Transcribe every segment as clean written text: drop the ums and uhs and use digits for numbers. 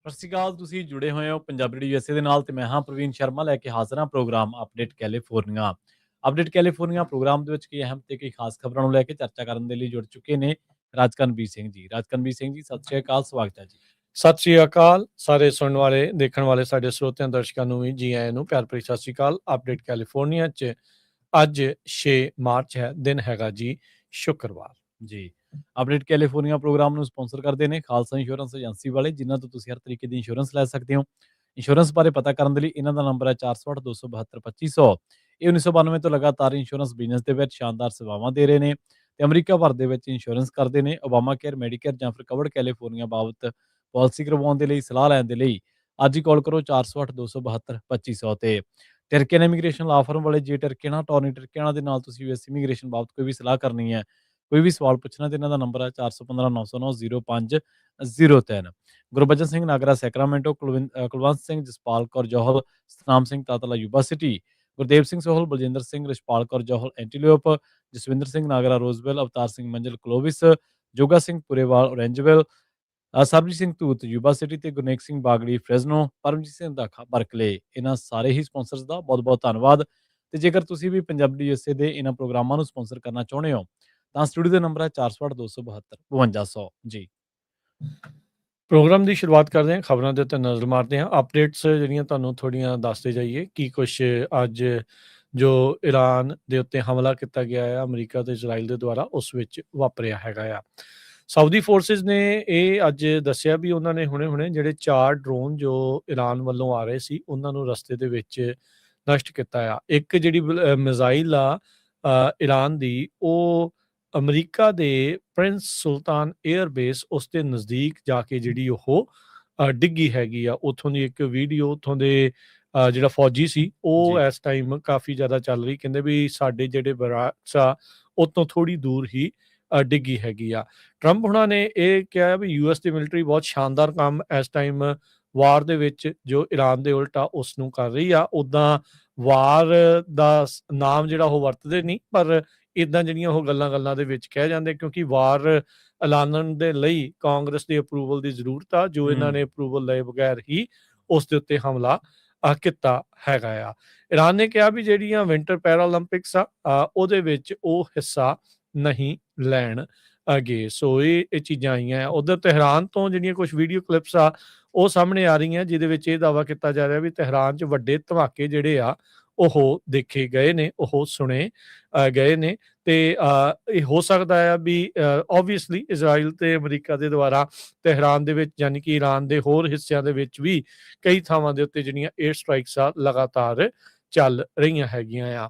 ਸਤਿ ਸ਼੍ਰੀ ਅਕਾਲ। ਤੁਸੀਂ ਜੁੜੇ ਹੋਏ ਹੋ ਪੰਜਾਬੀ ਰੇਡੀਓ USA ਦੇ ਨਾਲ ਤੇ ਮੈਂ ਹਾਂ ਪ੍ਰਵੀਨ ਸ਼ਰਮਾ ਲੈ ਕੇ ਹਾਜ਼ਰ ਹਾਂ program update California. Update California program ਦੇ ਵਿੱਚ ਕਈ ਅਹਿਮ ਤੇ ਕਈ ਖਾਸ ਖਬਰਾਂ ਨੂੰ ਲੈ ਕੇ ਚਰਚਾ ਕਰਨ ਦੇ ਲਈ ਜੁੜ ਚੁੱਕੇ ਨੇ ਰਾਜਕਨਵੀਰ ਸਿੰਘ ਜੀ। ਰਾਜਕਨਵੀਰ ਸਿੰਘ ਜੀ, ਸਤਿ ਸ਼੍ਰੀ ਅਕਾਲ, ਸਵਾਗਤ ਹੈ ਜੀ। ਸਤਿ ਸ੍ਰੀ ਅਕਾਲ ਸਾਰੇ ਸੁਣਨ ਵਾਲੇ ਦੇਖਣ ਵਾਲੇ ਸਾਡੇ ਸਰੋਤਿਆਂ ਦਰਸ਼ਕਾਂ ਨੂੰ ਵੀ ਜੀ ਆਇਆਂ ਨੂੰ ਪਿਆਰ ਭਰੀ ਸਤਿ ਸ੍ਰੀ ਅਕਾਲ। ਅਪਡੇਟ ਕੈਲੀਫੋਰਨੀਆ 'ਚ ਅੱਜ 6 ਮਾਰਚ ਹੈ, ਦਿਨ ਹੈਗਾ ਜੀ ਸ਼ੁੱਕਰਵਾਰ। ਜੀ, ਅਪਡੇਟ ਕੈਲੀਫੋਰਨੀਆ ਪ੍ਰੋਗਰਾਮ ਨੂੰ ਸਪਾਂਸਰ ਕਰਦੇ ਨੇ ਖਾਲਸਾ ਇੰਸ਼ੋਰੈਂਸ ਏਜੰਸੀ ਵਾਲੇ, ਜਿਨ੍ਹਾਂ ਤੋਂ ਤੁਸੀਂ ਹਰ ਤਰੀਕੇ ਦੀ ਇੰਸ਼ੋਰੈਂਸ ਲੈ ਸਕਦੇ ਹੋ। ਇੰਸ਼ੋਰੈਂਸ ਬਾਰੇ ਪਤਾ ਕਰਨ ਦੇ ਲਈ ਇਹਨਾਂ ਦਾ ਨੰਬਰ ਹੈ 408-272-2500। ਇਹ 1992 ਤੋਂ ਲਗਾਤਾਰ ਇੰਸ਼ੋਰੈਂਸ ਬਿਜ਼ਨਸ ਦੇ ਵਿੱਚ ਸ਼ਾਨਦਾਰ ਸੇਵਾਵਾਂ ਦੇ ਰਹੇ ਨੇ ਤੇ ਅਮਰੀਕਾ ਭਰ ਦੇ ਵਿੱਚ ਇੰਸ਼ੋਰੈਂਸ ਕਰਦੇ ਨੇ। ਓਬਾਮਾ ਕੇਅਰ, ਮੈਡੀਕੇਅਰ ਜਾਂ ਫਿਰ ਕਵਰਡ ਕੈਲੀਫੋਰਨੀਆ ਬਾਬਤ ਪਾਲਿਸੀ ਕਰਵਾਉਣ ਦੇ ਲਈ ਸਲਾਹ ਲੈਣ ਦੇ ਲਈ ਅੱਜ ਹੀ ਕਾਲ ਕਰੋ 408-272-2500 ਤੇ ਟਰਕੀਅਨ ਇਮੀਗ੍ਰੇਸ਼ਨ ਲਾ ਫਰਮ ਵਾਲੇ ਜੇ ਟਰਕੀਅਨ ਟੋਰਨੀ ਟਰਕੀਅਨਾਂ ਦੇ ਨਾਲ ਤੁਸੀਂ ਯੂਐਸ ਇਮੀਗ੍ਰੇਸ਼ਨ ਬਾਬਤ ਕੋਈ ਵੀ ਸਲਾਹ ਕਰਨੀ ਹੈ, ਕੋਈ ਵੀ ਸਵਾਲ ਪੁੱਛਣਾ ਤੇ ਇਹਨਾਂ ਦਾ ਨੰਬਰ ਹੈ 4159090503। Gurbachan Singh Nagra Sacramento, Kulwant Singh, Jaspal Kaur Johal, Satnam Singh Tatla Yuba City, Gurdev Singh Sohal, Baljinder Singh, Rishpal Kaur Johal Antelope, Jaswinder Singh Nagra Roseville, Avtar Singh Manzal Clovis, Joga Singh Purewal Orangevale, Sarabjit Singh Dhoot Yuba City ਤੇ ਗੁਰਨੇਕ ਸਿੰਘ ਬਾਗੜੀ ਫ੍ਰੈਜ਼ਨੋ, ਪਰਮਜੀਤ ਸਿੰਘ ਦਾਖਾ ਬਰਕਲੇ। ਇਹਨਾਂ ਸਾਰੇ ਹੀ ਸਪਾਂਸਰਸ ਦਾ ਬਹੁਤ ਬਹੁਤ ਧੰਨਵਾਦ। ਤੇ ਜੇਕਰ ਤੁਸੀਂ ਵੀ ਪੰਜਾਬੀ USA ਦੇ ਇਹਨਾਂ ਪ੍ਰੋਗਰਾਮਾਂ ਨੂੰ ਸਪਾਂਸਰ ਕਰਨਾ ਚਾਹੁੰਦੇ ਹੋ ਤਾਂ ਸਟੂਡੀਓ ਦਾ ਨੰਬਰ ਹੈ 408-272-5200 ਜੀ। ਪ੍ਰੋਗਰਾਮ ਦੀ ਸ਼ੁਰੂਆਤ ਕਰਦੇ ਹਾਂ, ਖਬਰਾਂ ਦੇ ਉੱਤੇ ਨਜ਼ਰ ਮਾਰਦੇ ਹਾਂ। ਅਪਡੇਟਸ ਜਿਹੜੀਆਂ ਤੁਹਾਨੂੰ ਥੋੜ੍ਹੀਆਂ ਦੱਸਦੇ ਜਾਈਏ ਕੀ ਕੁਛ ਅੱਜ ਜੋ ਈਰਾਨ ਦੇ ਉੱਤੇ ਹਮਲਾ ਕੀਤਾ ਗਿਆ ਆ ਅਮਰੀਕਾ ਤੇ ਇਜ਼ਰਾਈਲ ਦੇ ਦੁਆਰਾ, ਉਸ ਵਿੱਚ ਵਾਪਰਿਆ ਹੈਗਾ ਆ। ਸਾਊਦੀ ਫੋਰਸਿਸ ਨੇ ਇਹ ਅੱਜ ਦੱਸਿਆ ਵੀ ਉਹਨਾਂ ਨੇ ਹੁਣੇ ਜਿਹੜੇ 4 ਡਰੋਨ ਜੋ ਈਰਾਨ ਵੱਲੋਂ ਆ ਰਹੇ ਸੀ ਉਹਨਾਂ ਨੂੰ ਰਸਤੇ ਦੇ ਵਿੱਚ ਨਸ਼ਟ ਕੀਤਾ ਆ। ਇੱਕ ਜਿਹੜੀ ਮਿਜ਼ਾਈਲ ਆ ਈਰਾਨ ਦੀ, ਉਹ ਅਮਰੀਕਾ ਦੇ ਪ੍ਰਿੰਸ ਸੁਲਤਾਨ ਏਅਰਬੇਸ ਉਸ ਦੇ ਨਜ਼ਦੀਕ ਜਾ ਕੇ ਜਿਹੜੀ ਉਹ ਡਿੱਗੀ ਹੈਗੀ ਆ। ਉੱਥੋਂ ਦੀ ਇੱਕ ਵੀਡੀਓ ਉੱਥੋਂ ਦੇ ਜਿਹੜਾ ਫੌਜੀ ਸੀ ਉਹ ਇਸ ਟਾਈਮ ਕਾਫੀ ਜ਼ਿਆਦਾ ਚੱਲ ਰਹੀ, ਕਹਿੰਦੇ ਵੀ ਸਾਡੇ ਜਿਹੜੇ ਬਰਾਕਸ ਆ ਉਤੋਂ ਥੋੜੀ ਦੂਰ ਹੀ ਡਿੱਗੀ ਹੈਗੀ ਆ। ਟਰੰਪ ਹੁਣਾਂ ਨੇ ਇਹ ਕਿਹਾ ਵੀ US ਦੀ ਮਿਲਟਰੀ ਬਹੁਤ ਸ਼ਾਨਦਾਰ ਕੰਮ ਇਸ ਟਾਈਮ ਵਾਰ ਦੇ ਵਿੱਚ ਜੋ ਈਰਾਨ ਦੇ ਉਲਟਾ ਉਸ ਨੂੰ ਕਰ ਰਹੀ ਆ। ਉੱਦਾਂ ਵਾਰ ਦਾ ਨਾਮ ਜਿਹੜਾ ਉਹ ਵਰਤਦੇ ਨਹੀਂ, ਪਰ ਇੱਦਾਂ ਜਿਹੜੀਆਂ ਉਹ ਗੱਲਾਂ ਦੇ ਵਿੱਚ ਕਹਿ ਜਾਂਦੇ, ਕਿਉਂਕਿ ਵਾਰ ਐਲਾਨਣ ਦੇ ਲਈ ਕਾਂਗਰਸ ਦੀ ਅਪਰੂਵਲ ਦੀ ਜ਼ਰੂਰਤ ਆ, ਜੋ ਇਹਨਾਂ ਨੇ ਅਪਰੂਵਲ ਲਏ ਬਗੈਰ ਹੀ ਉਸ ਦੇ ਉੱਤੇ ਹਮਲਾ ਕੀਤਾ ਹੈਗਾ ਆ। ਈਰਾਨ ਨੇ ਕਿਹਾ ਵੀ ਜਿਹੜੀਆਂ ਵਿੰਟਰ ਪੈਰਾਲੰਪਿਕਸ ਆ ਉਹਦੇ ਵਿੱਚ ਉਹ ਹਿੱਸਾ ਨਹੀਂ ਲੈਣ ਗੇ। ਸੋ ਇਹ ਚੀਜ਼ਾਂ ਆਈਆਂ। ਉਧਰ ਤਹਿਰਾਨ ਤੋਂ ਜਿਹੜੀਆਂ ਕੁਝ ਵੀਡੀਓ ਕਲਿੱਪਸ ਆ ਉਹ ਸਾਹਮਣੇ ਆ ਰਹੀਆਂ, ਜਿਹਦੇ ਵਿੱਚ ਇਹ ਦਾਅਵਾ ਕੀਤਾ ਜਾ ਰਿਹਾ ਵੀ ਤਹਿਰਾਨ 'ਚ ਵੱਡੇ ਧਮਾਕੇ ਜਿਹੜੇ ਆ ਉਹ ਦੇਖੇ ਗਏ ਨੇ, ਉਹ ਸੁਣੇ ਗਏ ਨੇ। ਤੇ ਇਹ ਹੋ ਸਕਦਾ ਆ ਵੀ ਓਬਵੀਅਸਲੀ ਇਜ਼ਰਾਈਲ ਤੇ ਅਮਰੀਕਾ ਦੇ ਦੁਆਰਾ ਤਹਿਰਾਨ ਦੇ ਵਿੱਚ, ਯਾਨੀ ਕਿ ਈਰਾਨ ਦੇ ਹੋਰ ਹਿੱਸਿਆਂ ਦੇ ਵਿੱਚ ਵੀ ਕਈ ਥਾਵਾਂ ਦੇ ਉੱਤੇ ਜਿਹੜੀਆਂ 에ਅਰ ਸਟ੍ਰਾਈਕਸ ਆ ਲਗਾਤਾਰ ਚੱਲ ਰਹੀਆਂ ਹੈਗੀਆਂ ਆ।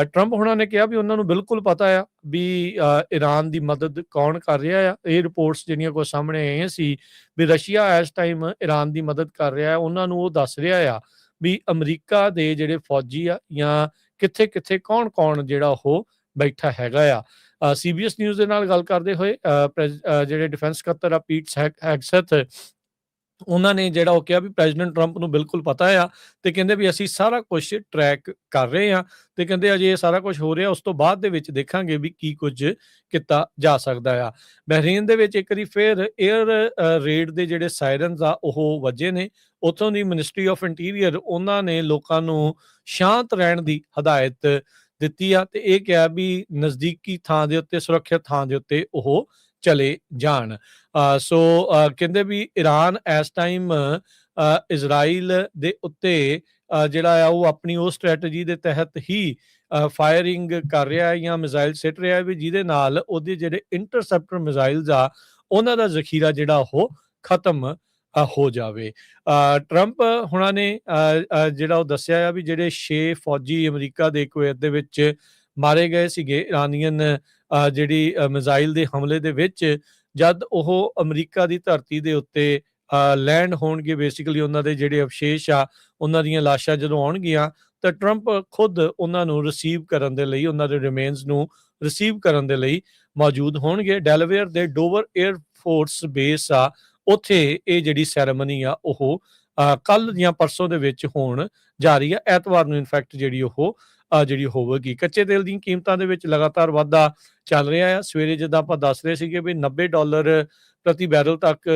ਟਰੰਪ ਹੁਣਾਂ ਨੇ ਕਿਹਾ ਵੀ ਉਹਨਾਂ ਨੂੰ ਬਿਲਕੁਲ ਪਤਾ ਆ ਵੀ ਈਰਾਨ ਦੀ ਮਦਦ ਕੌਣ ਕਰ ਰਿਹਾ ਆ। ਇਹ ਰਿਪੋਰਟਸ ਜਿਹੜੀਆਂ ਕੋਈ ਸਾਹਮਣੇ ਆਈਆਂ ਸੀ ਵੀ ਰਸ਼ੀਆ ਇਸ ਟਾਈਮ ਈਰਾਨ ਦੀ ਮਦਦ ਕਰ ਰਿਹਾ, ਉਹਨਾਂ ਨੂੰ ਉਹ ਦੱਸ ਰਿਹਾ ਆ ਵੀ ਅਮਰੀਕਾ ਦੇ ਜਿਹੜੇ ਫੌਜੀ ਆ ਜਾਂ ਕਿੱਥੇ ਕੌਣ ਜਿਹੜਾ ਉਹ ਬੈਠਾ ਹੈਗਾ ਆ। CBS ਨਿਊਜ਼ ਦੇ ਨਾਲ ਗੱਲ ਕਰਦੇ ਹੋਏ ਜਿਹੜੇ ਡਿਫੈਂਸ ਸਕੱਤਰ ਆ ਪੀਟ ਹੈਗਸੈਥ, ਉਹਨਾਂ ਨੇ ਜਿਹੜਾ ਉਹ ਕਿਹਾ ਵੀ ਪ੍ਰੈਜ਼ੀਡੈਂਟ ਟਰੰਪ ਨੂੰ ਬਿਲਕੁਲ ਪਤਾ ਆ ਤੇ ਕਹਿੰਦੇ ਵੀ ਅਸੀਂ ਸਾਰਾ ਕੁਝ ਟਰੈਕ ਕਰ ਰਹੇ ਹਾਂ ਤੇ ਕਹਿੰਦੇ ਅਜੇ ਇਹ ਸਾਰਾ ਕੁਝ ਹੋ ਰਿਹਾ, ਉਸ ਤੋਂ ਬਾਅਦ ਦੇ ਵਿੱਚ ਦੇਖਾਂਗੇ ਵੀ ਕੀ ਕੁਝ ਕੀਤਾ ਜਾ ਸਕਦਾ ਆ। ਬਹਿਰੀਨ ਦੇ ਵਿੱਚ ਇੱਕ ਵਾਰੀ ਫਿਰ 에ਅਰ ਰੇਡ ਦੇ ਜਿਹੜੇ ਸਾਇਰਨਸ ਆ ਉਹ ਵੱਜੇ ਨੇ। ਉੱਥੋਂ ਦੀ ਮਿਨਿਸਟਰੀ ਆਫ ਇੰਟੀਰੀਅਰ ਉਹਨਾਂ ਨੇ ਲੋਕਾਂ ਨੂੰ ਸ਼ਾਂਤ ਰਹਿਣ ਦੀ ਹਦਾਇਤ ਦਿੱਤੀ ਆ ਤੇ ਇਹ ਕਿਹਾ ਵੀ ਨਜ਼ਦੀਕੀ ਥਾਂ ਦੇ ਉੱਤੇ, ਸੁਰੱਖਿਅਤ ਥਾਂ ਦੇ ਉੱਤੇ ਉਹ ਚਲੇ ਜਾਣ। ਸੋ ਕਹਿੰਦੇ ਵੀ ਈਰਾਨ ਇਸ ਟਾਈਮ ਇਜ਼ਰਾਈਲ ਦੇ ਉੱਤੇ ਜਿਹੜਾ ਆ ਉਹ ਆਪਣੀ ਉਹ ਸਟ੍ਰੈਟਜੀ ਦੇ ਤਹਿਤ ਹੀ ਫਾਇਰਿੰਗ ਕਰ ਰਿਹਾ ਹੈ ਜਾਂ ਮਿਜ਼ਾਈਲ ਸਿੱਟ ਰਿਹਾ ਹੈ ਵੀ ਜਿਹਦੇ ਨਾਲ ਉਹਦੇ ਜਿਹੜੇ ਇੰਟਰਸੈਪਟਰ ਮਿਜ਼ਾਈਲਸ ਆ ਉਹਨਾਂ ਦਾ ਜ਼ਖੀਰਾ ਜਿਹੜਾ ਉਹ ਖਤਮ ਹੋ ਜਾਵੇ। ਟਰੰਪ ਹੁਣਾਂ ਨੇ ਜਿਹੜਾ ਉਹ ਦੱਸਿਆ ਆ ਵੀ ਜਿਹੜੇ 6 ਫੌਜੀ ਅਮਰੀਕਾ ਦੇ ਕੁਵੈਤ ਦੇ ਵਿੱਚ ਮਾਰੇ ਗਏ ਸੀਗੇ ਇਰਾਨੀਅਨ ਜਿਹੜੀ ਮਿਜ਼ਾਈਲ ਦੇ ਹਮਲੇ ਦੇ ਵਿੱਚ, ਜਦ ਉਹ ਅਮਰੀਕਾ ਦੀ ਧਰਤੀ ਦੇ ਉੱਤੇ ਲੈਂਡ ਹੋਣਗੇ, ਬੇਸਿਕਲੀ ਉਹਨਾਂ ਦੇ ਜਿਹੜੇ ਅਵਸ਼ੇਸ਼ ਆ ਉਹਨਾਂ ਦੀਆਂ ਲਾਸ਼ਾਂ ਜਦੋਂ ਆਉਣਗੀਆਂ ਤਾਂ ਟਰੰਪ ਖੁਦ ਉਹਨਾਂ ਨੂੰ ਰਿਸੀਵ ਕਰਨ ਦੇ ਲਈ, ਉਹਨਾਂ ਦੇ ਰਿਮੇਨਸ ਨੂੰ ਰਿਸੀਵ ਕਰਨ ਦੇ ਲਈ ਮੌਜੂਦ ਹੋਣਗੇ। ਡੈਲਾਵੇਅਰ ਦੇ ਡੋਵਰ 에ਅਰ ਫੋਰਸ ਬੇਸ ਆ, ਉੱਥੇ ਇਹ ਜਿਹੜੀ ਸੈਰੇਮਨੀ ਆ ਉਹ ਕੱਲ ਜਾਂ ਪਰਸੋਂ ਦੇ ਵਿੱਚ ਹੋਣ ਜਾ ਰਹੀ ਆ, ਐਤਵਾਰ ਨੂੰ ਇਨਫੈਕਟ ਜਿਹੜੀ ਉਹ ਜਿਹੜੀ ਹੋਵੇਗੀ। ਕੱਚੇ ਤੇਲ ਦੀਆਂ ਕੀਮਤਾਂ ਦੇ ਵਿੱਚ ਲਗਾਤਾਰ ਵਾਧਾ ਚੱਲ ਰਿਹਾ ਆ। ਸਵੇਰੇ ਜਿੱਦਾਂ ਆਪਾਂ ਦੱਸ ਰਹੇ ਸੀਗੇ ਵੀ $90 ਪ੍ਰਤੀ ਬੈਰਲ ਤੱਕ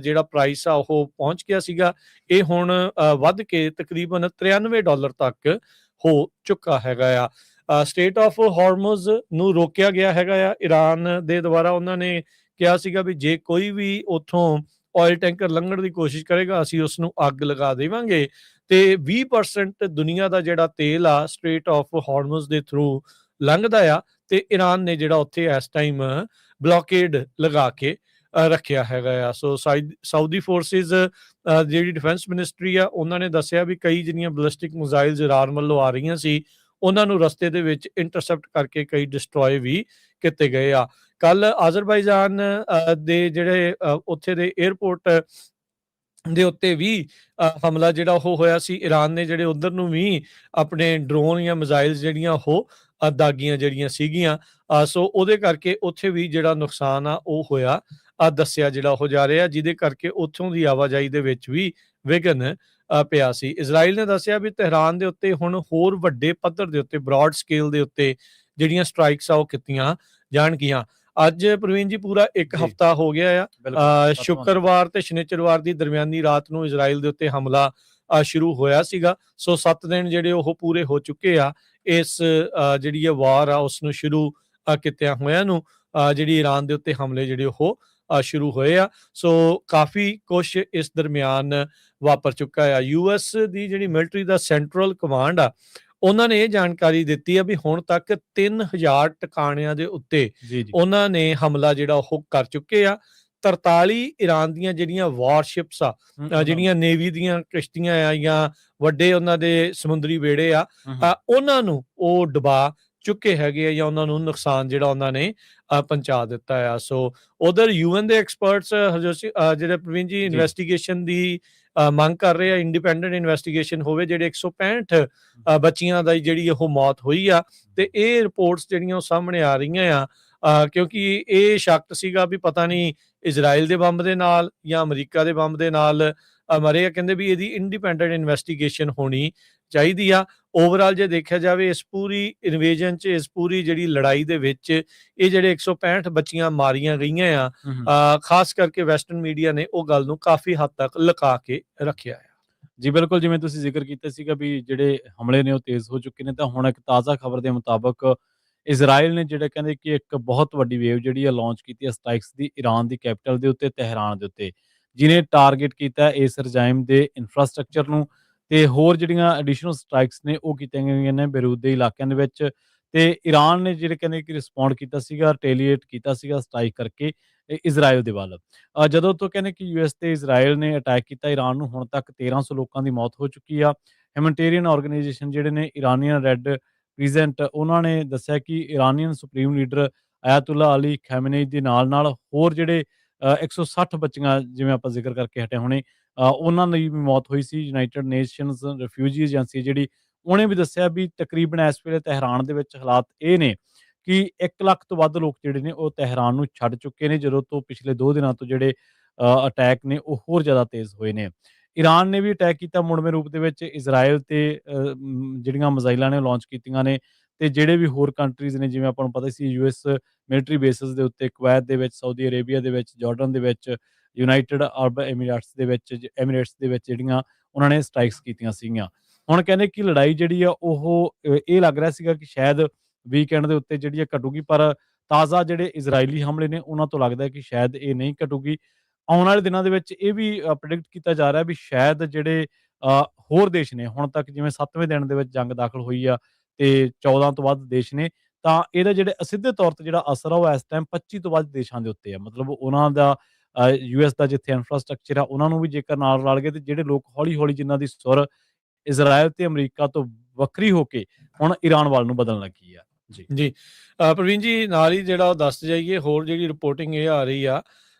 ਜਿਹੜਾ ਪ੍ਰਾਈਸ ਆ ਉਹ ਪਹੁੰਚ ਗਿਆ ਸੀਗਾ। ਇਹ ਹੁਣ ਵੱਧ ਕੇ ਤਕਰੀਬਨ $93 ਤੱਕ ਹੋ ਚੁੱਕਾ ਹੈਗਾ ਆ। ਸਟੇਟ ਆਫ ਹਾਰਮਜ਼ ਨੂੰ ਰੋਕਿਆ ਗਿਆ ਹੈਗਾ ਆ ਈਰਾਨ ਦੇ ਦੁਆਰਾ। ਉਹਨਾਂ ਨੇ ਕਿਹਾ ਸੀਗਾ ਵੀ ਜੇ ਕੋਈ ਵੀ ਉੱਥੋਂ ਆਇਲ ਟੈਂਕਰ ਲੰਘਣ ਦੀ ਕੋਸ਼ਿਸ਼ ਕਰੇਗਾ ਅਸੀਂ ਉਸ ਨੂੰ ਅੱਗ ਲਗਾ ਦੇਵਾਂਗੇ। ਤੇ 20% ਦੁਨੀਆ ਦਾ ਜਿਹੜਾ ਤੇਲ ਆ ਸਟ੍ਰੇਟ ਆਫ ਹਾਰਮਜ਼ ਦੇ ਥਰੂ ਲੰਘਦਾ ਆ ਤੇ ਈਰਾਨ ਨੇ ਜਿਹੜਾ ਉੱਥੇ ਇਸ ਟਾਈਮ ਬਲੌਕੇਡ ਲਗਾ ਕੇ ਰੱਖਿਆ ਹੈਗਾ ਆ। ਸੋ ਸਾਊਦੀ ਫੋਰਸਿਸ ਜਿਹੜੀ ਡਿਫੈਂਸ ਮਿਨਿਸਟਰੀ ਆ ਉਹਨਾਂ ਨੇ ਦੱਸਿਆ ਵੀ ਕਈ ਜਿਹੜੀਆਂ ਬਲਿਸਟਿਕ ਮਿਜ਼ਾਈਲਸ ਈਰਾਨ ਵੱਲੋਂ ਆ ਰਹੀਆਂ ਸੀ ਉਹਨਾਂ ਨੂੰ ਰਸਤੇ ਦੇ ਵਿੱਚ ਇੰਟਰਸੈਪਟ ਕਰਕੇ ਕਈ ਡਿਸਟਰੋਏ ਵੀ ਕੀਤੇ ਗਏ ਆ। ਕੱਲ ਆਜ਼ਰਬਾਈਜਾਨ ਦੇ ਜਿਹੜੇ ਉੱਥੇ ਦੇ 에ਅਰਪੋਰਟ ਦੇ ਉੱਤੇ ਵੀ ਹਮਲਾ ਜਿਹੜਾ ਉਹ ਹੋਇਆ ਸੀ। ਈਰਾਨ ਨੇ ਜਿਹੜੇ ਉਧਰ ਨੂੰ ਵੀ ਆਪਣੇ ਡਰੋਨ ਜਾਂ ਮਿਜ਼ਾਈਲਸ ਜਿਹੜੀਆਂ ਉਹ ਦਾਗੀਆਂ ਜਿਹੜੀਆਂ ਸੀਗੀਆਂ। ਸੋ ਉਹਦੇ ਕਰਕੇ ਉੱਥੇ ਵੀ ਜਿਹੜਾ ਨੁਕਸਾਨ ਆ ਉਹ ਹੋਇਆ ਦੱਸਿਆ ਜਿਹੜਾ ਉਹ ਜਾ ਰਿਹਾ, ਜਿਹਦੇ ਕਰਕੇ ਉੱਥੋਂ ਦੀ ਆਵਾਜਾਈ ਦੇ ਵਿੱਚ ਵੀ ਵਿਘਨ ਪਿਆ ਸੀ। ਇਜ਼ਰਾਈਲ ਨੇ ਦੱਸਿਆ ਵੀ ਤਹਿਰਾਨ ਦੇ ਉੱਤੇ ਹੁਣ ਹੋਰ ਵੱਡੇ ਪੱਧਰ ਦੇ ਉੱਤੇ ਬ੍ਰੌਡ ਸਕੇਲ ਦੇ ਉੱਤੇ ਜਿਹੜੀਆਂ ਸਟ੍ਰਾਈਕਸ ਆ ਉਹ ਕੀਤੀਆਂ ਜਾਣਗੀਆਂ। ਅੱਜ ਪ੍ਰਵੀਨ ਜੀ ਪੂਰਾ ਇੱਕ ਜੀ। ਹਫ਼ਤਾ ਹੋ ਗਿਆ ਆ। ਬਿਲਕੁਲ ਸ਼ੁੱਕਰਵਾਰ ਤੇ ਸ਼ਨੀਚਰਵਾਰ ਦੀ ਦਰਮਿਆਨੀ ਰਾਤ ਨੂੰ ਇਜ਼ਰਾਈਲ ਦੇ ਉੱਤੇ ਹਮਲਾ ਸ਼ੁਰੂ ਹੋਇਆ ਸੀਗਾ। ਸੋ 7 ਦਿਨ ਜਿਹੜੇ ਉਹ ਪੂਰੇ ਹੋ ਚੁੱਕੇ ਆ ਇਸ ਜਿਹੜੀ ਇਹ ਵਾਰ ਆ ਉਸ ਨੂੰ ਸ਼ੁਰੂ ਕੀਤਿਆਂ ਹੋਇਆਂ ਨੂੰ। ਜਿਹੜੀ ਈਰਾਨ ਦੇ ਉੱਤੇ ਹਮਲੇ ਜਿਹੜੇ ਉਹ ਸ਼ੁਰੂ ਹੋਏ ਆ। ਸੋ ਕਾਫੀ ਕੁਛ ਇਸ ਦਰਮਿਆਨ ਵਾਪਰ ਚੁੱਕਾ ਆ। US ਦੀ ਜਿਹੜੀ ਮਿਲਟਰੀ ਦਾ ਸੈਂਟਰਲ ਕਮਾਂਡ ਆ ਉਹਨਾਂ ਨੇ ਇਹ ਜਾਣਕਾਰੀ ਦਿੱਤੀ ਆ ਵੀ ਹੁਣ ਤੱਕ 3000 ਟਿਕਾਣਿਆਂ ਦੇ ਉੱਤੇ ਜੀ ਜੀ ਉਹਨਾਂ ਨੇ ਹਮਲਾ ਜਿਹੜਾ ਉਹ ਕਰ ਚੁੱਕੇ ਆ। 43 ਈਰਾਨ ਦੀਆਂ ਜਿਹੜੀਆਂ ਵਾਰਸ਼ਿਪਸ ਆ ਜਿਹੜੀਆਂ ਨੇਵੀ ਦੀਆਂ ਕਿਸ਼ਤੀਆਂ ਆ ਜਾਂ ਵੱਡੇ ਉਹਨਾਂ ਦੇ ਸਮੁੰਦਰੀ ਬੇੜੇ ਆ ਉਹਨਾਂ ਨੂੰ ਉਹ ਡੁਬਾ ਚੁੱਕੇ ਹੈਗੇ ਆ ਜਾਂ ਉਹਨਾਂ ਨੂੰ ਨੁਕਸਾਨ ਜਿਹੜਾ ਉਹਨਾਂ ਨੇ ਪਹੁੰਚਾ ਦਿੱਤਾ ਆ। ਸੋ ਉਧਰ UN ਦੇ ਐਕਸਪਰਟਸ ਜਿਹੜੇ ਪ੍ਰਵੀਨ ਜੀ ਇਨਵੈਸਟੀਗੇਸ਼ਨ ਦੀ ਮੰਗ ਕਰ ਰਹੇ ਆ, ਇੰਡੀਪੈਂਡੈਂਟ ਇਨਵੈਸਟੀਗੇਸ਼ਨ ਹੋਵੇ। ਜਿਹੜੇ 165 ਬੱਚੀਆਂ ਦਾ ਜਿਹੜੀ ਉਹ ਮੌਤ ਹੋਈ ਆ ਤੇ ਇਹ ਰਿਪੋਰਟਸ ਜਿਹੜੀਆਂ ਉਹ ਸਾਹਮਣੇ ਆ ਰਹੀਆਂ ਆ ਕਿਉਂਕਿ ਇਹ ਸ਼ੱਕ ਸੀਗਾ ਵੀ ਪਤਾ ਨਹੀਂ ਇਜ਼ਰਾਈਲ ਦੇ ਬੰਬ ਦੇ ਨਾਲ ਜਾਂ ਅਮਰੀਕਾ ਦੇ ਬੰਬ ਦੇ ਨਾਲ ਮਰੇ ਆ। ਕਹਿੰਦੇ ਵੀ ਇਹਦੀ ਇੰਡੀਪੈਂਡੈਂਟ ਇਨਵੈਸਟੀਗੇਸ਼ਨ ਹੋਣੀ ਚਾਹੀਦੀ ਆ। ਓਵਰਆਲ ਜੇ ਦੇਖਿਆ ਜਾਵੇ ਇਸ ਪੂਰੀ ਇਨਵੇਜਨ 'ਚ ਇਸ ਪੂਰੀ ਜਿਹੜੀ ਲੜਾਈ ਦੇ ਵਿੱਚ ਇਹ ਜਿਹੜੇ 165 ਬੱਚੀਆਂ ਮਾਰੀਆਂ ਗਈਆਂ ਆ ਖਾਸ ਕਰਕੇ ਵੈਸਟਰਨ ਮੀਡੀਆ ਨੇ ਉਹ ਗੱਲ ਨੂੰ ਕਾਫੀ ਹੱਦ ਤੱਕ ਲੁਕਾ ਕੇ ਰੱਖਿਆ ਆ। ਜੀ ਬਿਲਕੁਲ, ਜਿਵੇਂ ਤੁਸੀਂ ਜ਼ਿਕਰ ਕੀਤਾ ਸੀਗਾ ਵੀ ਜਿਹੜੇ ਹਮਲੇ ਨੇ ਉਹ ਤੇਜ਼ ਹੋ ਚੁੱਕੇ ਨੇ, ਤਾਂ ਹੁਣ ਇੱਕ ਤਾਜ਼ਾ ਖਬਰ ਦੇ ਮੁਤਾਬਕ ਇਜ਼ਰਾਈਲ ਨੇ ਜਿਹੜੇ ਕਹਿੰਦੇ ਕਿ ਇੱਕ ਬਹੁਤ ਵੱਡੀ ਵੇਵ ਜਿਹੜੀ ਆ ਲਾਂਚ ਕੀਤੀ ਹੈ ਸਟ੍ਰਾਈਕਸ ਦੀ ਈਰਾਨ ਦੀ ਕੈਪੀਟਲ ਦੇ ਉੱਤੇ, ਤਹਿਰਾਨ ਦੇ ਉੱਤੇ, ਜਿਹਨੇ ਟਾਰਗੇਟ ਕੀਤਾ ਇਸ ਰਜਾਇਮ ਦੇ ਇਨਫਰਾਸਟ੍ਰਕਚਰ ਨੂੰ। ਤੇ ਹੋਰ ਜਿਹੜੀਆਂ ਐਡੀਸ਼ਨਲ ਸਟ੍ਰਾਈਕਸ ਨੇ ਉਹ ਕੀਤੀਆਂ ਗਈਆਂ ਨੇ ਬੇਰੂਤ ਦੇ ਇਲਾਕਿਆਂ ਦੇ ਵਿੱਚ। ਤੇ ਈਰਾਨ ਨੇ ਜਿਹੜੇ ਕਹਿੰਦੇ ਕਿ ਰਿਸਪੌਂਡ ਕੀਤਾ ਸੀਗਾ, ਰਿਟੈਲੀਏਟ ਕੀਤਾ ਸੀਗਾ ਸਟ੍ਰਾਈਕ ਕਰਕੇ ਇਜ਼ਰਾਈਲ ਦੇ ਵੱਲ। ਜਦੋਂ ਤੋਂ ਕਹਿੰਦੇ ਕਿ US ਤੇ ਇਜ਼ਰਾਈਲ ਨੇ ਅਟੈਕ ਕੀਤਾ ਈਰਾਨ ਨੂੰ, ਹੁਣ ਤੱਕ 1300 ਲੋਕਾਂ ਦੀ ਮੌਤ ਹੋ ਚੁੱਕੀ ਆ। ਹਿਊਮੈਨਿਟੇਰੀਅਨ ਆਰਗੇਨਾਈਜੇਸ਼ਨ ਜਿਹੜੇ ਨੇ ਇਰਾਨੀਅਨ ਰੈੱਡ ਕ੍ਰਿਸੈਂਟ ਉਹਨਾਂ ਨੇ ਦੱਸਿਆ ਕਿ ਇਰਾਨੀਅਨ ਸੁਪਰੀਮ ਲੀਡਰ ਆਇਤੁੱਲਾ ਅਲੀ ਖੈਮੇਨੀ ਦੇ ਨਾਲ ਹੋਰ ਜਿਹੜੇ 160 ਬੱਚੀਆਂ ਜਿਵੇਂ ਆਪਾਂ ਜ਼ਿਕਰ ਕਰਕੇ ਹਟੇ ਹੁਣੇ ਉਹਨਾਂ ਦੀ ਵੀ ਮੌਤ ਹੋਈ ਸੀ। ਯੂਨਾਈਟਿਡ ਨੇਸ਼ਨਸ ਰਿਫਿਊਜੀ ਏਜੰਸੀ ਜਿਹੜੀ ਉਹਨੇ ਵੀ ਦੱਸਿਆ ਵੀ ਤਕਰੀਬਨ ਇਸ ਵੇਲੇ ਤਹਿਰਾਨ ਦੇ ਵਿੱਚ ਹਾਲਾਤ ਇਹ ਨੇ ਕਿ 1 ਲੱਖ ਤੋਂ ਵੱਧ ਲੋਕ ਜਿਹੜੇ ਨੇ ਉਹ ਤਹਿਰਾਨ ਨੂੰ ਛੱਡ ਚੁੱਕੇ ਨੇ ਜਦੋਂ ਤੋਂ ਪਿਛਲੇ 2 ਦਿਨਾਂ ਤੋਂ ਜਿਹੜੇ ਅਟੈਕ ਨੇ ਉਹ ਹੋਰ ਜ਼ਿਆਦਾ ਤੇਜ਼ ਹੋਏ ਨੇ। ਈਰਾਨ ਨੇ ਵੀ ਅਟੈਕ ਕੀਤਾ ਮੁੜਵੇਂ ਰੂਪ ਦੇ ਵਿੱਚ ਇਜ਼ਰਾਈਲ ਤੇ ਜਿਹੜੀਆਂ ਮਿਜ਼ਾਈਲਾਂ ਨੇ ਉਹ ਲਾਂਚ ਕੀਤੀਆਂ ਨੇ। ਤੇ ਜਿਹੜੇ ਵੀ ਹੋਰ ਕੰਟਰੀਜ਼ ਨੇ ਜਿਵੇਂ ਆਪਾਂ ਨੂੰ ਪਤਾ ਸੀ US ਮਿਲਟਰੀ ਬੇਸਿਸ ਦੇ ਉੱਤੇ ਕੁਵੈਤ ਦੇ ਵਿੱਚ, ਸਾਊਦੀ ਅਰੇਬੀਆ ਦੇ ਵਿੱਚ, ਜਾਰਡਨ ਦੇ ਵਿੱਚ, ਯੂਨਾਈਟਿਡ ਅਰਬ ਐਮੀਰੇਟਸ ਦੇ ਵਿੱਚ ਜਿਹੜੀਆਂ ਉਹਨਾਂ ਨੇ ਸਟ੍ਰਾਈਕਸ ਕੀਤੀਆਂ ਸੀਗੀਆਂ। ਹੁਣ ਕਹਿੰਦੇ ਕਿ ਲੜਾਈ ਜਿਹੜੀ ਆ ਉਹ ਇਹ ਲੱਗ ਰਿਹਾ ਸੀਗਾ ਕਿ ਸ਼ਾਇਦ ਵੀਕਐਂਡ ਦੇ ਉੱਤੇ ਜਿਹੜੀ ਆ ਘਟੂਗੀ, ਪਰ ਤਾਜ਼ਾ ਜਿਹੜੇ ਇਜ਼ਰਾਈਲੀ ਹਮਲੇ ਨੇ ਉਹਨਾਂ ਤੋਂ ਲੱਗਦਾ ਕਿ ਸ਼ਾਇਦ ਇਹ ਨਹੀਂ ਘਟੂਗੀ। ਆਉਣ ਵਾਲੇ ਦਿਨਾਂ ਦੇ ਵਿੱਚ ਇਹ ਵੀ ਪ੍ਰੈਡਿਕਟ ਕੀਤਾ ਜਾ ਰਿਹਾ ਵੀ ਸ਼ਾਇਦ ਜਿਹੜੇ ਹੋਰ ਦੇਸ਼ ਨੇ ਹੁਣ ਤੱਕ ਜਿਵੇਂ 7ਵੇਂ ਦਿਨ ਦੇ ਵਿੱਚ ਜੰਗ ਦਾਖਲ ਹੋਈ ਆ ਤੇ 14 ਤੋਂ ਵੱਧ ਦੇਸ਼ ਨੇ, ਤਾਂ ਇਹਦਾ ਜਿਹੜੇ ਅਸਿੱਧੇ ਤੌਰ ਤੇ ਜਿਹੜਾ ਅਸਰ ਆ ਉਹ ਇਸ ਟਾਈਮ 25 ਤੋਂ ਵੱਧ ਦੇਸ਼ਾਂ ਦੇ ਉੱਤੇ ਆ। ਮਤਲਬ ਉਹਨਾਂ ਦਾ US ਦਾ ਜਿੱਥੇ ਇਨਫਰਾਸਟ੍ਰਕਚਰ ਆ ਉਹਨਾਂ ਨੂੰ ਵੀ ਜੇਕਰ ਨਾਲ ਰਲ ਗਏ ਤੇ ਜਿਹੜੇ ਲੋਕ ਹੌਲੀ-ਹੌਲੀ ਜਿਨ੍ਹਾਂ ਦੀ ਸੁਰ ਇਜ਼ਰਾਈਲ ਤੇ ਅਮਰੀਕਾ ਤੋਂ ਵੱਖਰੀ ਹੋ ਕੇ ਹੁਣ ਈਰਾਨ ਵੱਲ ਨੂੰ ਬਦਲਣ ਲੱਗੀ ਆ। ਜੀ ਪ੍ਰਵੀਨ ਜੀ ਨਾਲ ਹੀ ਜਿਹੜਾ ਦੱਸ ਜਾਈਏ ਹੋਰ ਜਿਹੜੀ ਰਿਪੋਰਟਿੰਗ ਇਹ ਆ ਰਹੀ ਆ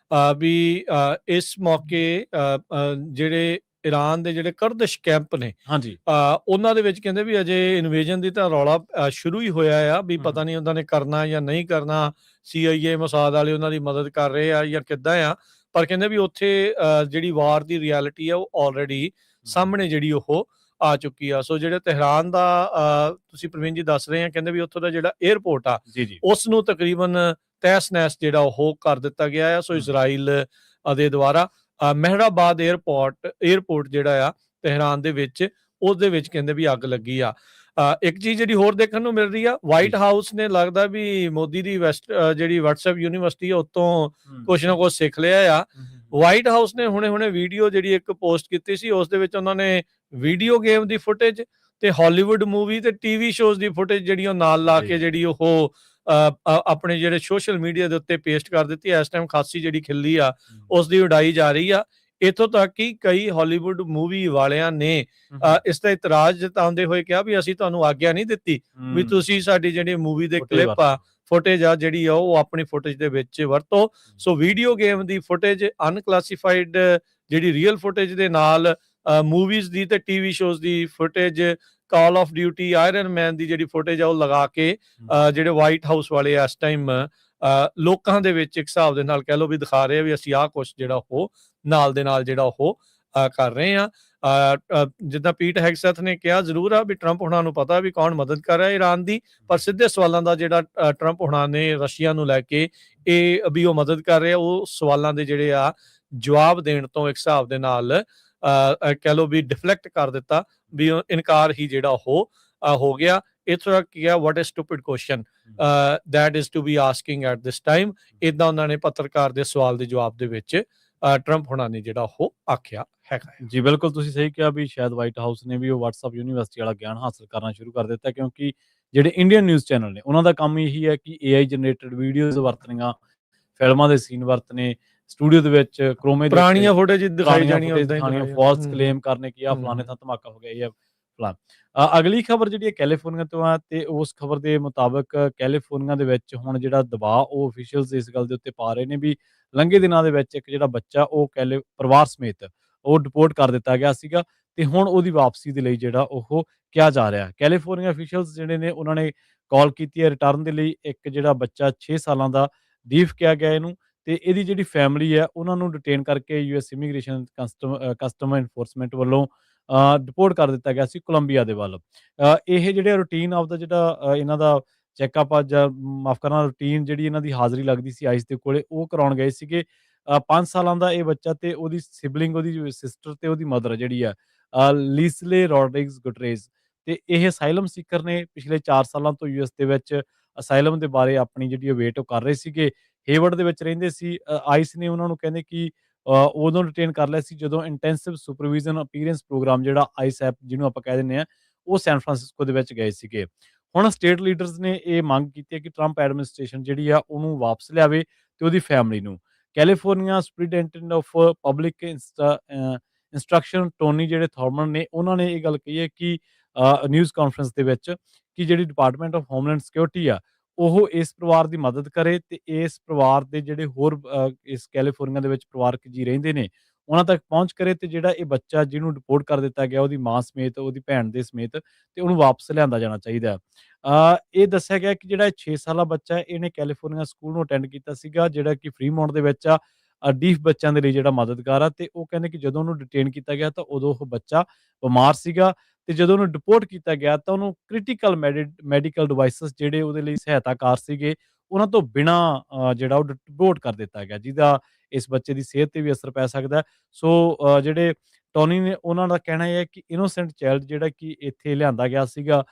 ਵੀ ਇਸ ਮੌਕੇ ਜਿਹੜੇ ਈਰਾਨ ਦੇ ਜਿਹੜੇ ਕਰਦਿਸ਼ ਕੈਂਪ ਨੇ ਹਾਂਜੀ ਉਹਨਾਂ ਦੇ ਵਿੱਚ ਕਹਿੰਦੇ ਵੀ ਅਜੇ ਇਨਵੇਜਨ ਦੀ ਤਾਂ ਰੌਲਾ ਸ਼ੁਰੂ ਹੀ ਹੋਇਆ ਆ ਵੀ ਪਤਾ ਨਹੀਂ ਉਹਨਾਂ ਨੇ ਕਰਨਾ ਜਾਂ ਨਹੀਂ ਕਰਨਾ। CIA ਮੋਸਾਦ ਵਾਲੇ ਉਹਨਾਂ ਦੀ ਮਦਦ ਕਰ ਰਹੇ ਆ ਜਾਂ ਕਿੱਦਾਂ ਆ, ਪਰ ਕਹਿੰਦੇ ਵੀ ਉੱਥੇ ਜਿਹੜੀ ਵਾਰ ਦੀ ਰਿਐਲਿਟੀ ਆ ਉਹ ਆਲਰੇਡੀ ਸਾਹਮਣੇ ਜਿਹੜੀ ਉਹ ਆ ਚੁੱਕੀ ਆ। ਸੋ ਜਿਹੜੇ ਤਹਿਰਾਨ ਦਾ ਤੁਸੀਂ ਪ੍ਰਵੀਨ ਜੀ ਦੱਸ ਰਹੇ ਆ, ਕਹਿੰਦੇ ਵੀ ਉੱਥੋਂ ਦਾ ਜਿਹੜਾ 에ਅਰਪੋਰਟ ਆ ਜੀ ਜੀ ਉਸ ਨੂੰ ਤਕਰੀਬਨ ਤਹਿਸ-ਨਹਿਸ ਜਿਹੜਾ ਉਹ ਕਰ ਦਿੱਤਾ ਗਿਆ ਆ। ਸੋ ਇਜ਼ਰਾਈਲ ਦੇ ਦੁਆਰਾ ਮਹਿਰਾਬਾਦ 에ਅਰਪੋਰਟ ਜਿਹੜਾ ਆ ਤਹਿਰਾਨ ਦੇ ਵਿੱਚ, ਉਹਦੇ ਵਿੱਚ ਕਹਿੰਦੇ ਵੀ ਅੱਗ ਲੱਗੀ ਆ। ਇੱਕ ਚੀਜ਼ ਜਿਹੜੀ ਹੋਰ ਦੇਖਣ ਨੂੰ ਮਿਲ ਰਹੀ ਆ, ਵਾਈਟ ਹਾਊਸ ਨੇ ਲੱਗਦਾ ਵੀ ਮੋਦੀ ਦੀ ਜਿਹੜੀ WhatsApp ਯੂਨੀਵਰਸਿਟੀ ਆ ਉੱਤੋਂ ਕੁਛ ਨਾ ਕੁਛ ਸਿੱਖ ਲਿਆ ਆ। ਵਾਈਟ ਹਾਊਸ ਨੇ ਹੁਣੇ ਵੀਡੀਓ ਜਿਹੜੀ ਇੱਕ ਪੋਸਟ ਕੀਤੀ ਸੀ, ਉਸ ਦੇ ਵਿੱਚ ਉਹਨਾਂ ਨੇ ਵੀਡੀਓ ਗੇਮ ਦੀ ਫੁਟੇਜ ਤੇ ਹਾਲੀਵੁੱਡ ਮੂਵੀ ਤੇ ਟੀਵੀ ਸ਼ੋਜ਼ ਦੀ ਫੁਟੇਜ ਜਿਹੜੀ ਉਹ ਨਾਲ ਲਾ ਕੇ ਜਿਹੜੀ ਉਹ ਆਪਣੇ ਜਿਹੜੇ ਸੋਸ਼ਲ ਮੀਡੀਆ ਦੇ ਉੱਤੇ ਪੇਸਟ ਕਰ ਦਿੱਤੀ। ਇਸ ਟਾਈਮ ਖਾਸੀ ਜਿਹੜੀ ਖਿੱਲੀ ਆ ਉਸ ਦੀ ਉਡਾਈ ਜਾ ਰਹੀ ਆ। ਇੱਥੋਂ ਤੱਕ ਕਿ ਕਈ ਹਾਲੀਵੁੱਡ ਮੂਵੀ ਵਾਲਿਆਂ ਨੇ ਇਸ ਦਾ ਇਤਰਾਜ਼ ਜਤਾਉਂਦੇ ਹੋਏ ਕਿਹਾ ਵੀ ਅਸੀਂ ਤੁਹਾਨੂੰ ਆਗਿਆ ਨਹੀਂ ਦਿੱਤੀ ਵੀ ਤੁਸੀਂ ਸਾਡੀ ਜਿਹੜੀ ਮੂਵੀ ਦੇ ਕਲਿੱਪ ਆ, ਫੁਟੇਜ ਆ ਜਿਹੜੀ ਆ ਉਹ ਆਪਣੀ ਫੁਟੇਜ ਦੇ ਵਿੱਚ ਵਰਤੋ। ਸੋ ਵੀਡੀਓ ਗੇਮ ਦੀ ਫੁਟੇਜ, ਅਨਕਲਾਸੀਫਾਈਡ ਜਿਹੜੀ ਰੀਅਲ ਫੁਟੇਜ ਦੇ ਨਾਲ ਮੂਵੀਜ਼ ਦੀ ਤੇ ਟੀਵੀ ਸ਼ੋਜ਼ ਦੀ footage, Call of Duty, Iron Man ਦੀ ਜਿਹੜੀ ਫੁਟੇਜ ਆ ਉਹ ਲਗਾ ਕੇ ਜਿਹੜੇ ਵਾਈਟ ਹਾਊਸ ਵਾਲੇ ਇਸ ਟਾਈਮ ਲੋਕਾਂ ਦੇ ਵਿੱਚ ਇੱਕ ਹਿਸਾਬ ਦੇ ਨਾਲ ਕਹਿ ਲਓ ਵੀ ਦਿਖਾ ਰਹੇ ਆ ਵੀ ਅਸੀਂ ਆਹ ਕੁਛ ਜਿਹੜਾ ਉਹ ਨਾਲ ਦੇ ਨਾਲ ਜਿਹੜਾ ਉਹ ਕਰ ਰਹੇ ਆ। ਜਿੱਦਾਂ ਪੀਟ ਹੈਗਸੈਥ ਨੇ ਕਿਹਾ ਜ਼ਰੂਰ ਆ ਵੀ ਟਰੰਪ ਹੁਣਾਂ ਨੂੰ ਪਤਾ ਵੀ ਕੌਣ ਮਦਦ ਕਰ ਰਿਹਾ ਈਰਾਨ ਦੀ, ਪਰ ਸਿੱਧੇ ਸਵਾਲਾਂ ਦਾ ਜਿਹੜਾ ਟਰੰਪ ਹੁਣਾਂ ਨੇ ਰਸ਼ੀਆ ਨੂੰ ਲੈ ਕੇ ਇਹ ਵੀ ਉਹ ਮਦਦ ਕਰ ਰਿਹਾ, ਉਹ ਸਵਾਲਾਂ ਦੇ ਜਿਹੜੇ ਆ ਜਵਾਬ ਦੇਣ ਤੋਂ ਇੱਕ ਹਿਸਾਬ ਦੇ ਨਾਲ ਕਹਿ ਲਓ ਵੀ ਡਿਫਲੈਕਟ ਕਰ ਦਿੱਤਾ, ਵੀ ਇਨਕਾਰ ਹੀ ਜਿਹੜਾ ਉਹ ਹੋ ਗਿਆ। ਇੱਥੋਂ ਤੱਕ ਕਿਹਾ what is stupid question that is to be asking at this time, ਇਦਾਂ ਉਹਨਾਂ ਨੇ ਪੱਤਰਕਾਰ ਦੇ ਸਵਾਲ ਦੇ ਜਵਾਬ ਦੇ ਵਿੱਚ ਟਰੰਪ ਹੁਣਾਂ ਨੇ ਜਿਹੜਾ ਉਹ ਆਖਿਆ ਹੈਗਾ। ਜੀ ਬਿਲਕੁਲ, ਤੁਸੀਂ ਸਹੀ ਕਿਹਾ ਵੀ ਸ਼ਾਇਦ ਵਾਈਟ ਹਾਊਸ ਨੇ ਵੀ ਉਹ WhatsApp ਯੂਨੀਵਰਸਿਟੀ ਵਾਲਾ ਗਿਆਨ ਹਾਸਲ ਕਰਨਾ ਸ਼ੁਰੂ ਕਰ ਦਿੱਤਾ, ਕਿਉਂਕਿ ਜਿਹੜੇ ਇੰਡੀਅਨ ਨਿਊਜ਼ ਚੈਨਲ ਨੇ ਉਹਨਾਂ ਦਾ ਕੰਮ ਇਹੀ ਹੈ ਕਿ AI ਜਨਰੇਟਡ ਵੀਡੀਓਜ਼ ਵਰਤਣੀਆਂ, ਫਿਲਮਾਂ ਦੇ ਸੀਨ ਵਰਤਣੇ, ਸਟੂਡੀਓ ਦੇ ਵਿੱਚ ਕਰੋਮੇ ਦੇ ਪੁਰਾਣੀਆਂ ਫੁਟੇਜ ਦਿਖਾਈ ਜਾਣੀਆਂ, ਫਾਲਸ ਕਲੇਮ ਕਰਨੇ ਕਿ ਆ ਫਲਾਣੇ ਥਾਂ ਧਮਾਕਾ ਹੋ ਗਿਆ, ਇਹ ਫਲਾਣ। ਅਗਲੀ ਖਬਰ ਜਿਹੜੀ ਹੈ ਕੈਲੀਫੋਰਨੀਆ ਤੋਂ ਆ, ਤੇ ਉਸ ਖਬਰ ਦੇ ਮੁਤਾਬਕ ਕੈਲੀਫੋਰਨੀਆ ਦੇ ਵਿੱਚ ਹੁਣ ਜਿਹੜਾ ਦਬਾਅ ਉਹ ਅਫੀਸ਼ੀਅਲਸ ਇਸ ਗੱਲ ਦੇ ਉੱਤੇ ਪਾ ਰਹੇ ਨੇ ਵੀ ਲੰਘੇ ਦਿਨਾਂ ਦੇ ਵਿੱਚ ਇੱਕ ਜਿਹੜਾ ਬੱਚਾ ਉਹ ਪਰਿਵਾਰ ਸਮੇਤ ਉਹ ਡਿਪੋਰਟ ਕਰ ਦਿੱਤਾ ਗਿਆ ਸੀਗਾ, ਤੇ ਹੁਣ ਉਹਦੀ ਵਾਪਸੀ ਦੇ ਲਈ ਜਿਹੜਾ ਉਹ ਕਿਹਾ ਜਾ ਰਿਹਾ। ਕੈਲੀਫੋਰਨੀਆ ਅਫੀਸ਼ੀਅਲਸ ਜਿਹੜੇ ਨੇ ਉਹਨਾਂ ਨੇ ਕਾਲ ਕੀਤੀ ਹੈ ਰਿਟਰਨ ਦੇ ਲਈ। ਇੱਕ ਜਿਹੜਾ ਬੱਚਾ 6 ਸਾਲਾਂ ਦਾ ਦੀਪ ਕਿਹਾ ਗਿਆ ਇਹਨੂੰ, ਤੇ ਇਹਦੀ ਜਿਹੜੀ ਫੈਮਿਲੀ ਹੈ ਉਹਨਾਂ ਨੂੰ ਡਿਟੇਨ ਕਰਕੇ US ਇਮੀਗ੍ਰੇਸ਼ਨ ਕਸਟਮ ਐਨਫੋਰਸਮੈਂਟ ਵੱਲੋਂ ਡਿਪੋਰਟ ਕਰ ਦਿੱਤਾ ਗਿਆ ਸੀ ਕੋਲੰਬੀਆ ਦੇ ਵੱਲ। ਇਹ ਜਿਹੜੇ ਰੂਟੀਨ ਆਫ ਦਾ ਜਿਹੜਾ ਇਹਨਾਂ ਦਾ ਚੈੱਕਅਪ ਆ, ਜਾਂ ਮਾਫ ਕਰਨਾ ਰੂਟੀਨ ਜਿਹੜੀ ਇਹਨਾਂ ਦੀ ਹਾਜ਼ਰੀ ਲੱਗਦੀ ਸੀ ਆਈਸ ਦੇ ਕੋਲੇ, ਉਹ ਕਰਾਉਣ ਗਏ ਸੀਗੇ। 5 ਸਾਲਾਂ ਦਾ ਇਹ ਬੱਚਾ ਤੇ ਉਹਦੀ ਸਿਬਲਿੰਗ, ਉਹਦੀ ਸਿਸਟਰ ਤੇ ਉਹਦੀ ਮਦਰ ਜਿਹੜੀ ਆ ਲੀਸਲੇ ਰੋਡਰਿਗਜ਼ ਗੁਟਰੇਜ਼, ਤੇ ਇਹ ਅਸਾਈਲਮ ਸੀਕਰ ਨੇ। ਪਿਛਲੇ 4 ਸਾਲਾਂ ਤੋਂ US ਦੇ ਵਿੱਚ ਅਸਾਈਲਮ ਦੇ ਬਾਰੇ ਆਪਣੀ ਜਿਹੜੀ ਵੇਟ ਉਹ ਕਰ ਰਹੇ ਸੀਗੇ। ਹੇਵਰਡ ਦੇ ਵਿੱਚ ਰਹਿੰਦੇ ਸੀ। ਆਈਸ ਨੇ ਉਹਨਾਂ ਨੂੰ ਕਹਿੰਦੇ ਕਿ ਉਦੋਂ ਡਿਟੇਨ ਕਰ ਲਿਆ ਸੀ ਜਦੋਂ ਇੰਟੈਂਸਿਵ ਸੁਪਰਵਿਜ਼ਨ ਅਪੀਅਰੈਂਸ ਪ੍ਰੋਗਰਾਮ ਜਿਹੜਾ ਆਈਸ ਐਪ ਜਿਹਨੂੰ ਆਪਾਂ ਕਹਿ ਦਿੰਦੇ ਆ, ਉਹ ਸੈਨ ਫਰਾਂਸਿਸਕੋ ਦੇ ਵਿੱਚ ਗਏ ਸੀਗੇ। ਹੁਣ ਸਟੇਟ ਲੀਡਰਸ ਨੇ ਇਹ ਮੰਗ ਕੀਤੀ ਹੈ ਕਿ ਟਰੰਪ ਐਡਮਿਨਿਸਟ੍ਰੇਸ਼ਨ ਜਿਹੜੀ ਆ ਉਹਨੂੰ ਵਾਪਸ ਲਿਆਵੇ ਤੇ ਉਹਦੀ ਫੈਮਿਲੀ ਨੂੰ। California superintendent of public instruction Tony ਜਿਹੜੇ ਥੌਰਮਨ ਨੇ, ਉਹਨਾਂ ਨੇ ਇਹ ਗੱਲ ਕਹੀ ਹੈ ਕਿ ਨਿਊਜ਼ ਕਾਨਫਰੰਸ ਦੇ ਵਿੱਚ ਕਿ ਜਿਹੜੀ ਡਿਪਾਰਟਮੈਂਟ ਆਫ ਹੋਮਲੈਂਡ ਸਿਕਿਉਰਿਟੀ ਆ ਉਹ ਇਸ ਪਰਿਵਾਰ ਦੀ ਮਦਦ ਕਰੇ, ਤੇ ਇਸ ਪਰਿਵਾਰ ਦੇ ਜਿਹੜੇ ਹੋਰ ਇਸ ਕੈਲੀਫੋਰਨੀਆ ਦੇ ਵਿੱਚ ਪਰਿਵਾਰਕ ਜੀ ਰਹਿੰਦੇ ਨੇ ਉਹਨਾਂ ਤੱਕ ਪਹੁੰਚ ਕਰੇ, ਤੇ ਜਿਹੜਾ ਇਹ ਬੱਚਾ ਜਿਹਨੂੰ ਡਿਪੋਰਟ ਕਰ ਦਿੱਤਾ ਗਿਆ ਉਹਦੀ ਮਾਂ ਸਮੇਤ, ਉਹਦੀ ਭੈਣ ਦੇ ਸਮੇਤ, ਤੇ ਉਹਨੂੰ ਵਾਪਸ ਲਿਆਂਦਾ ਜਾਣਾ ਚਾਹੀਦਾ। ਇਹ ਦੱਸਿਆ ਗਿਆ ਕਿ ਜਿਹੜਾ 6 ਸਾਲਾ ਬੱਚਾ ਹੈ ਇਹਨੇ ਕੈਲੀਫੋਰਨੀਆ ਸਕੂਲ ਨੂੰ ਅਟੈਂਡ ਕੀਤਾ ਸੀਗਾ, ਜਿਹੜਾ ਕਿ ਫਰੀਮੌਂਟ ਦੇ ਵਿੱਚ ਆ, ਡੀਫ ਬੱਚਿਆਂ ਦੇ ਲਈ ਜਿਹੜਾ ਮਦਦਗਾਰ ਆ। ਤੇ ਉਹ ਕਹਿੰਦੇ ਕਿ ਜਦੋਂ ਉਹਨੂੰ ਡਿਟੇਨ ਕੀਤਾ ਗਿਆ ਤਾਂ ਉਦੋਂ ਉਹ ਬੱਚਾ ਬਿਮਾਰ ਸੀਗਾ, ਤੇ ਜਦੋਂ ਉਹਨੂੰ ਡਿਪੋਰਟ ਕੀਤਾ ਗਿਆ ਤਾਂ ਉਹਨੂੰ ਕ੍ਰਿਟੀਕਲ ਮੈਡੀਕਲ ਡਿਵਾਈਸਸ ਜਿਹੜੇ ਉਹਦੇ ਲਈ ਸਹਾਇਤਾਕਾਰ ਸੀਗੇ ਉਹਨਾਂ ਤੋਂ ਬਿਨਾਂ ਜਿਹੜਾ ਉਹ ਡਿਪੋਰਟ ਕਰ ਦਿੱਤਾ ਗਿਆ, ਜਿਹਦਾ ਇਸ ਬੱਚੇ ਦੀ ਸਿਹਤ ਤੇ ਵੀ ਅਸਰ ਪੈ ਸਕਦਾ। ਸੋ ਜਿਹੜੇ ਟੋਨੀ ਨੇ ਉਹਨਾਂ ਦਾ ਕਹਿਣਾ ਇਹ ਹੈ ਕਿ ਇਨੋਸੈਂਟ ਚਾਈਲਡ ਜਿਹੜਾ ਕਿ ਇੱਥੇ ਲਿਆਂਦਾ ਗਿਆ ਸੀਗਾ,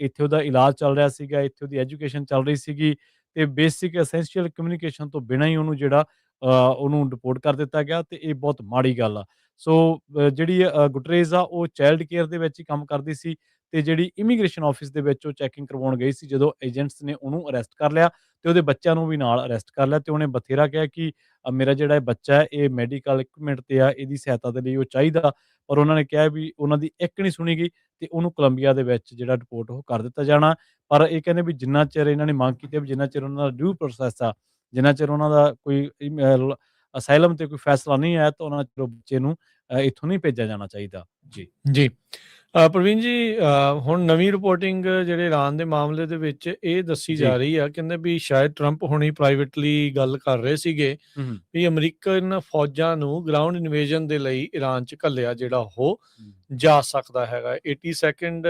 ਇੱਥੇ ਉਹਦਾ ਇਲਾਜ ਚੱਲ ਰਿਹਾ ਸੀਗਾ, ਇੱਥੇ ਉਹਦੀ ਐਜੂਕੇਸ਼ਨ ਚੱਲ ਰਹੀ ਸੀਗੀ, ਤੇ ਬੇਸਿਕ ਐਸੈਂਸ਼ੀਅਲ ਕਮਿਊਨੀਕੇਸ਼ਨ ਤੋਂ ਬਿਨਾਂ ਹੀ ਉਹਨੂੰ ਜਿਹੜਾ ਉਹਨੂੰ ਡਿਪੋਰਟ ਕਰ ਦਿੱਤਾ ਗਿਆ, ਤੇ ਇਹ ਬਹੁਤ ਮਾੜੀ ਗੱਲ ਆ। ਸੋ ਜਿਹੜੀ ਗੁਟਰੇਜ਼ ਆ ਉਹ ਚਾਈਲਡ ਕੇਅਰ ਦੇ ਵਿੱਚ ਹੀ ਕੰਮ ਕਰਦੀ ਸੀ, ਤੇ ਜਿਹੜੀ ਇਮੀਗ੍ਰੇਸ਼ਨ ਆਫਿਸ ਦੇ ਵਿੱਚ ਉਹ ਚੈਕਿੰਗ ਕਰਵਾਉਣ ਗਈ ਸੀ ਜਦੋਂ ਏਜੰਟਸ ਨੇ ਉਹਨੂੰ ਅਰੈਸਟ ਕਰ ਲਿਆ, ਤੇ ਉਹਦੇ ਬੱਚਿਆਂ ਨੂੰ ਵੀ ਨਾਲ ਅਰੈਸਟ ਕਰ ਲਿਆ। ਤੇ ਉਹਨੇ ਬਥੇਰਾ ਕਿਹਾ ਕਿ ਮੇਰਾ ਜਿਹੜਾ ਇਹ ਬੱਚਾ ਹੈ ਇਹ ਮੈਡੀਕਲ ਇਕਵਿਪਮੈਂਟ ਤੇ ਆ, ਇਹਦੀ ਸਹਾਇਤਾ ਦੇ ਲਈ ਉਹ ਚਾਹੀਦਾ, ਪਰ ਉਹਨਾਂ ਨੇ ਕਿਹਾ ਵੀ ਉਹਨਾਂ ਦੀ ਇੱਕ ਨਹੀਂ ਸੁਣੀ ਗਈ, ਤੇ ਉਹਨੂੰ ਕੋਲੰਬੀਆ ਦੇ ਵਿੱਚ ਜਿਹੜਾ ਡਿਪੋਰਟ ਉਹ ਕਰ ਦਿੱਤਾ ਜਾਣਾ। ਪਰ ਇਹ ਕਹਿੰਦੇ ਵੀ ਜਿੰਨਾ ਚਿਰ ਇਹਨਾਂ ਨੇ ਮੰਗ ਕੀਤੀ, ਵੀ ਜਿੰਨਾ ਚਿਰ ਉਹਨਾਂ ਦਾ ਡਿਊ ਪ੍ਰੋਸੈਸ ਆ, ਜਿੰਨਾ ਚਿਰ ਉਹਨਾਂ ਦਾ ਕੋਈ ਅਸਾਈਲਮ ਤੇ ਕੋਈ ਫੈਸਲਾ ਨਹੀਂ ਆਇਆ, ਤਾਂ ਉਹਨਾਂ ਚਿਰ ਬੱਚੇ ਨੂੰ ਇੱਥੋਂ ਨਹੀਂ ਭੇਜਿਆ ਜਾਣਾ ਚਾਹੀਦਾ। ਜੀ ਜੀ ਪ੍ਰਵੀਨ ਜੀ, ਹੁਣ ਨਵੀਂ ਰਿਪੋਰਟਿੰਗ ਜਿਹੜੇ ਇਰਾਨ ਦੇ ਮਾਮਲੇ ਦੇ ਵਿੱਚ ਇਹ ਦੱਸੀ ਜੀ। ਜਾ ਰਹੀ ਆ, ਕਹਿੰਦੇ ਵੀ ਸ਼ਾਇਦ ਟਰੰਪ ਹੁਣੀ ਪ੍ਰਾਈਵੇਟਲੀ ਗੱਲ ਕਰ ਰਹੇ ਸੀਗੇ ਹੂੰ, ਵੀ ਅਮਰੀਕਨ ਫੌਜਾਂ ਨੂੰ ਗਰਾਊਂਡ ਇਨਵੇਜਨ ਦੇ ਲਈ ਇਰਾਨ 'ਚ ਘੱਲਿਆ ਜਿਹੜਾ ਉਹ ਹੂੰ, ਜਾ ਸਕਦਾ ਹੈਗਾ। 82nd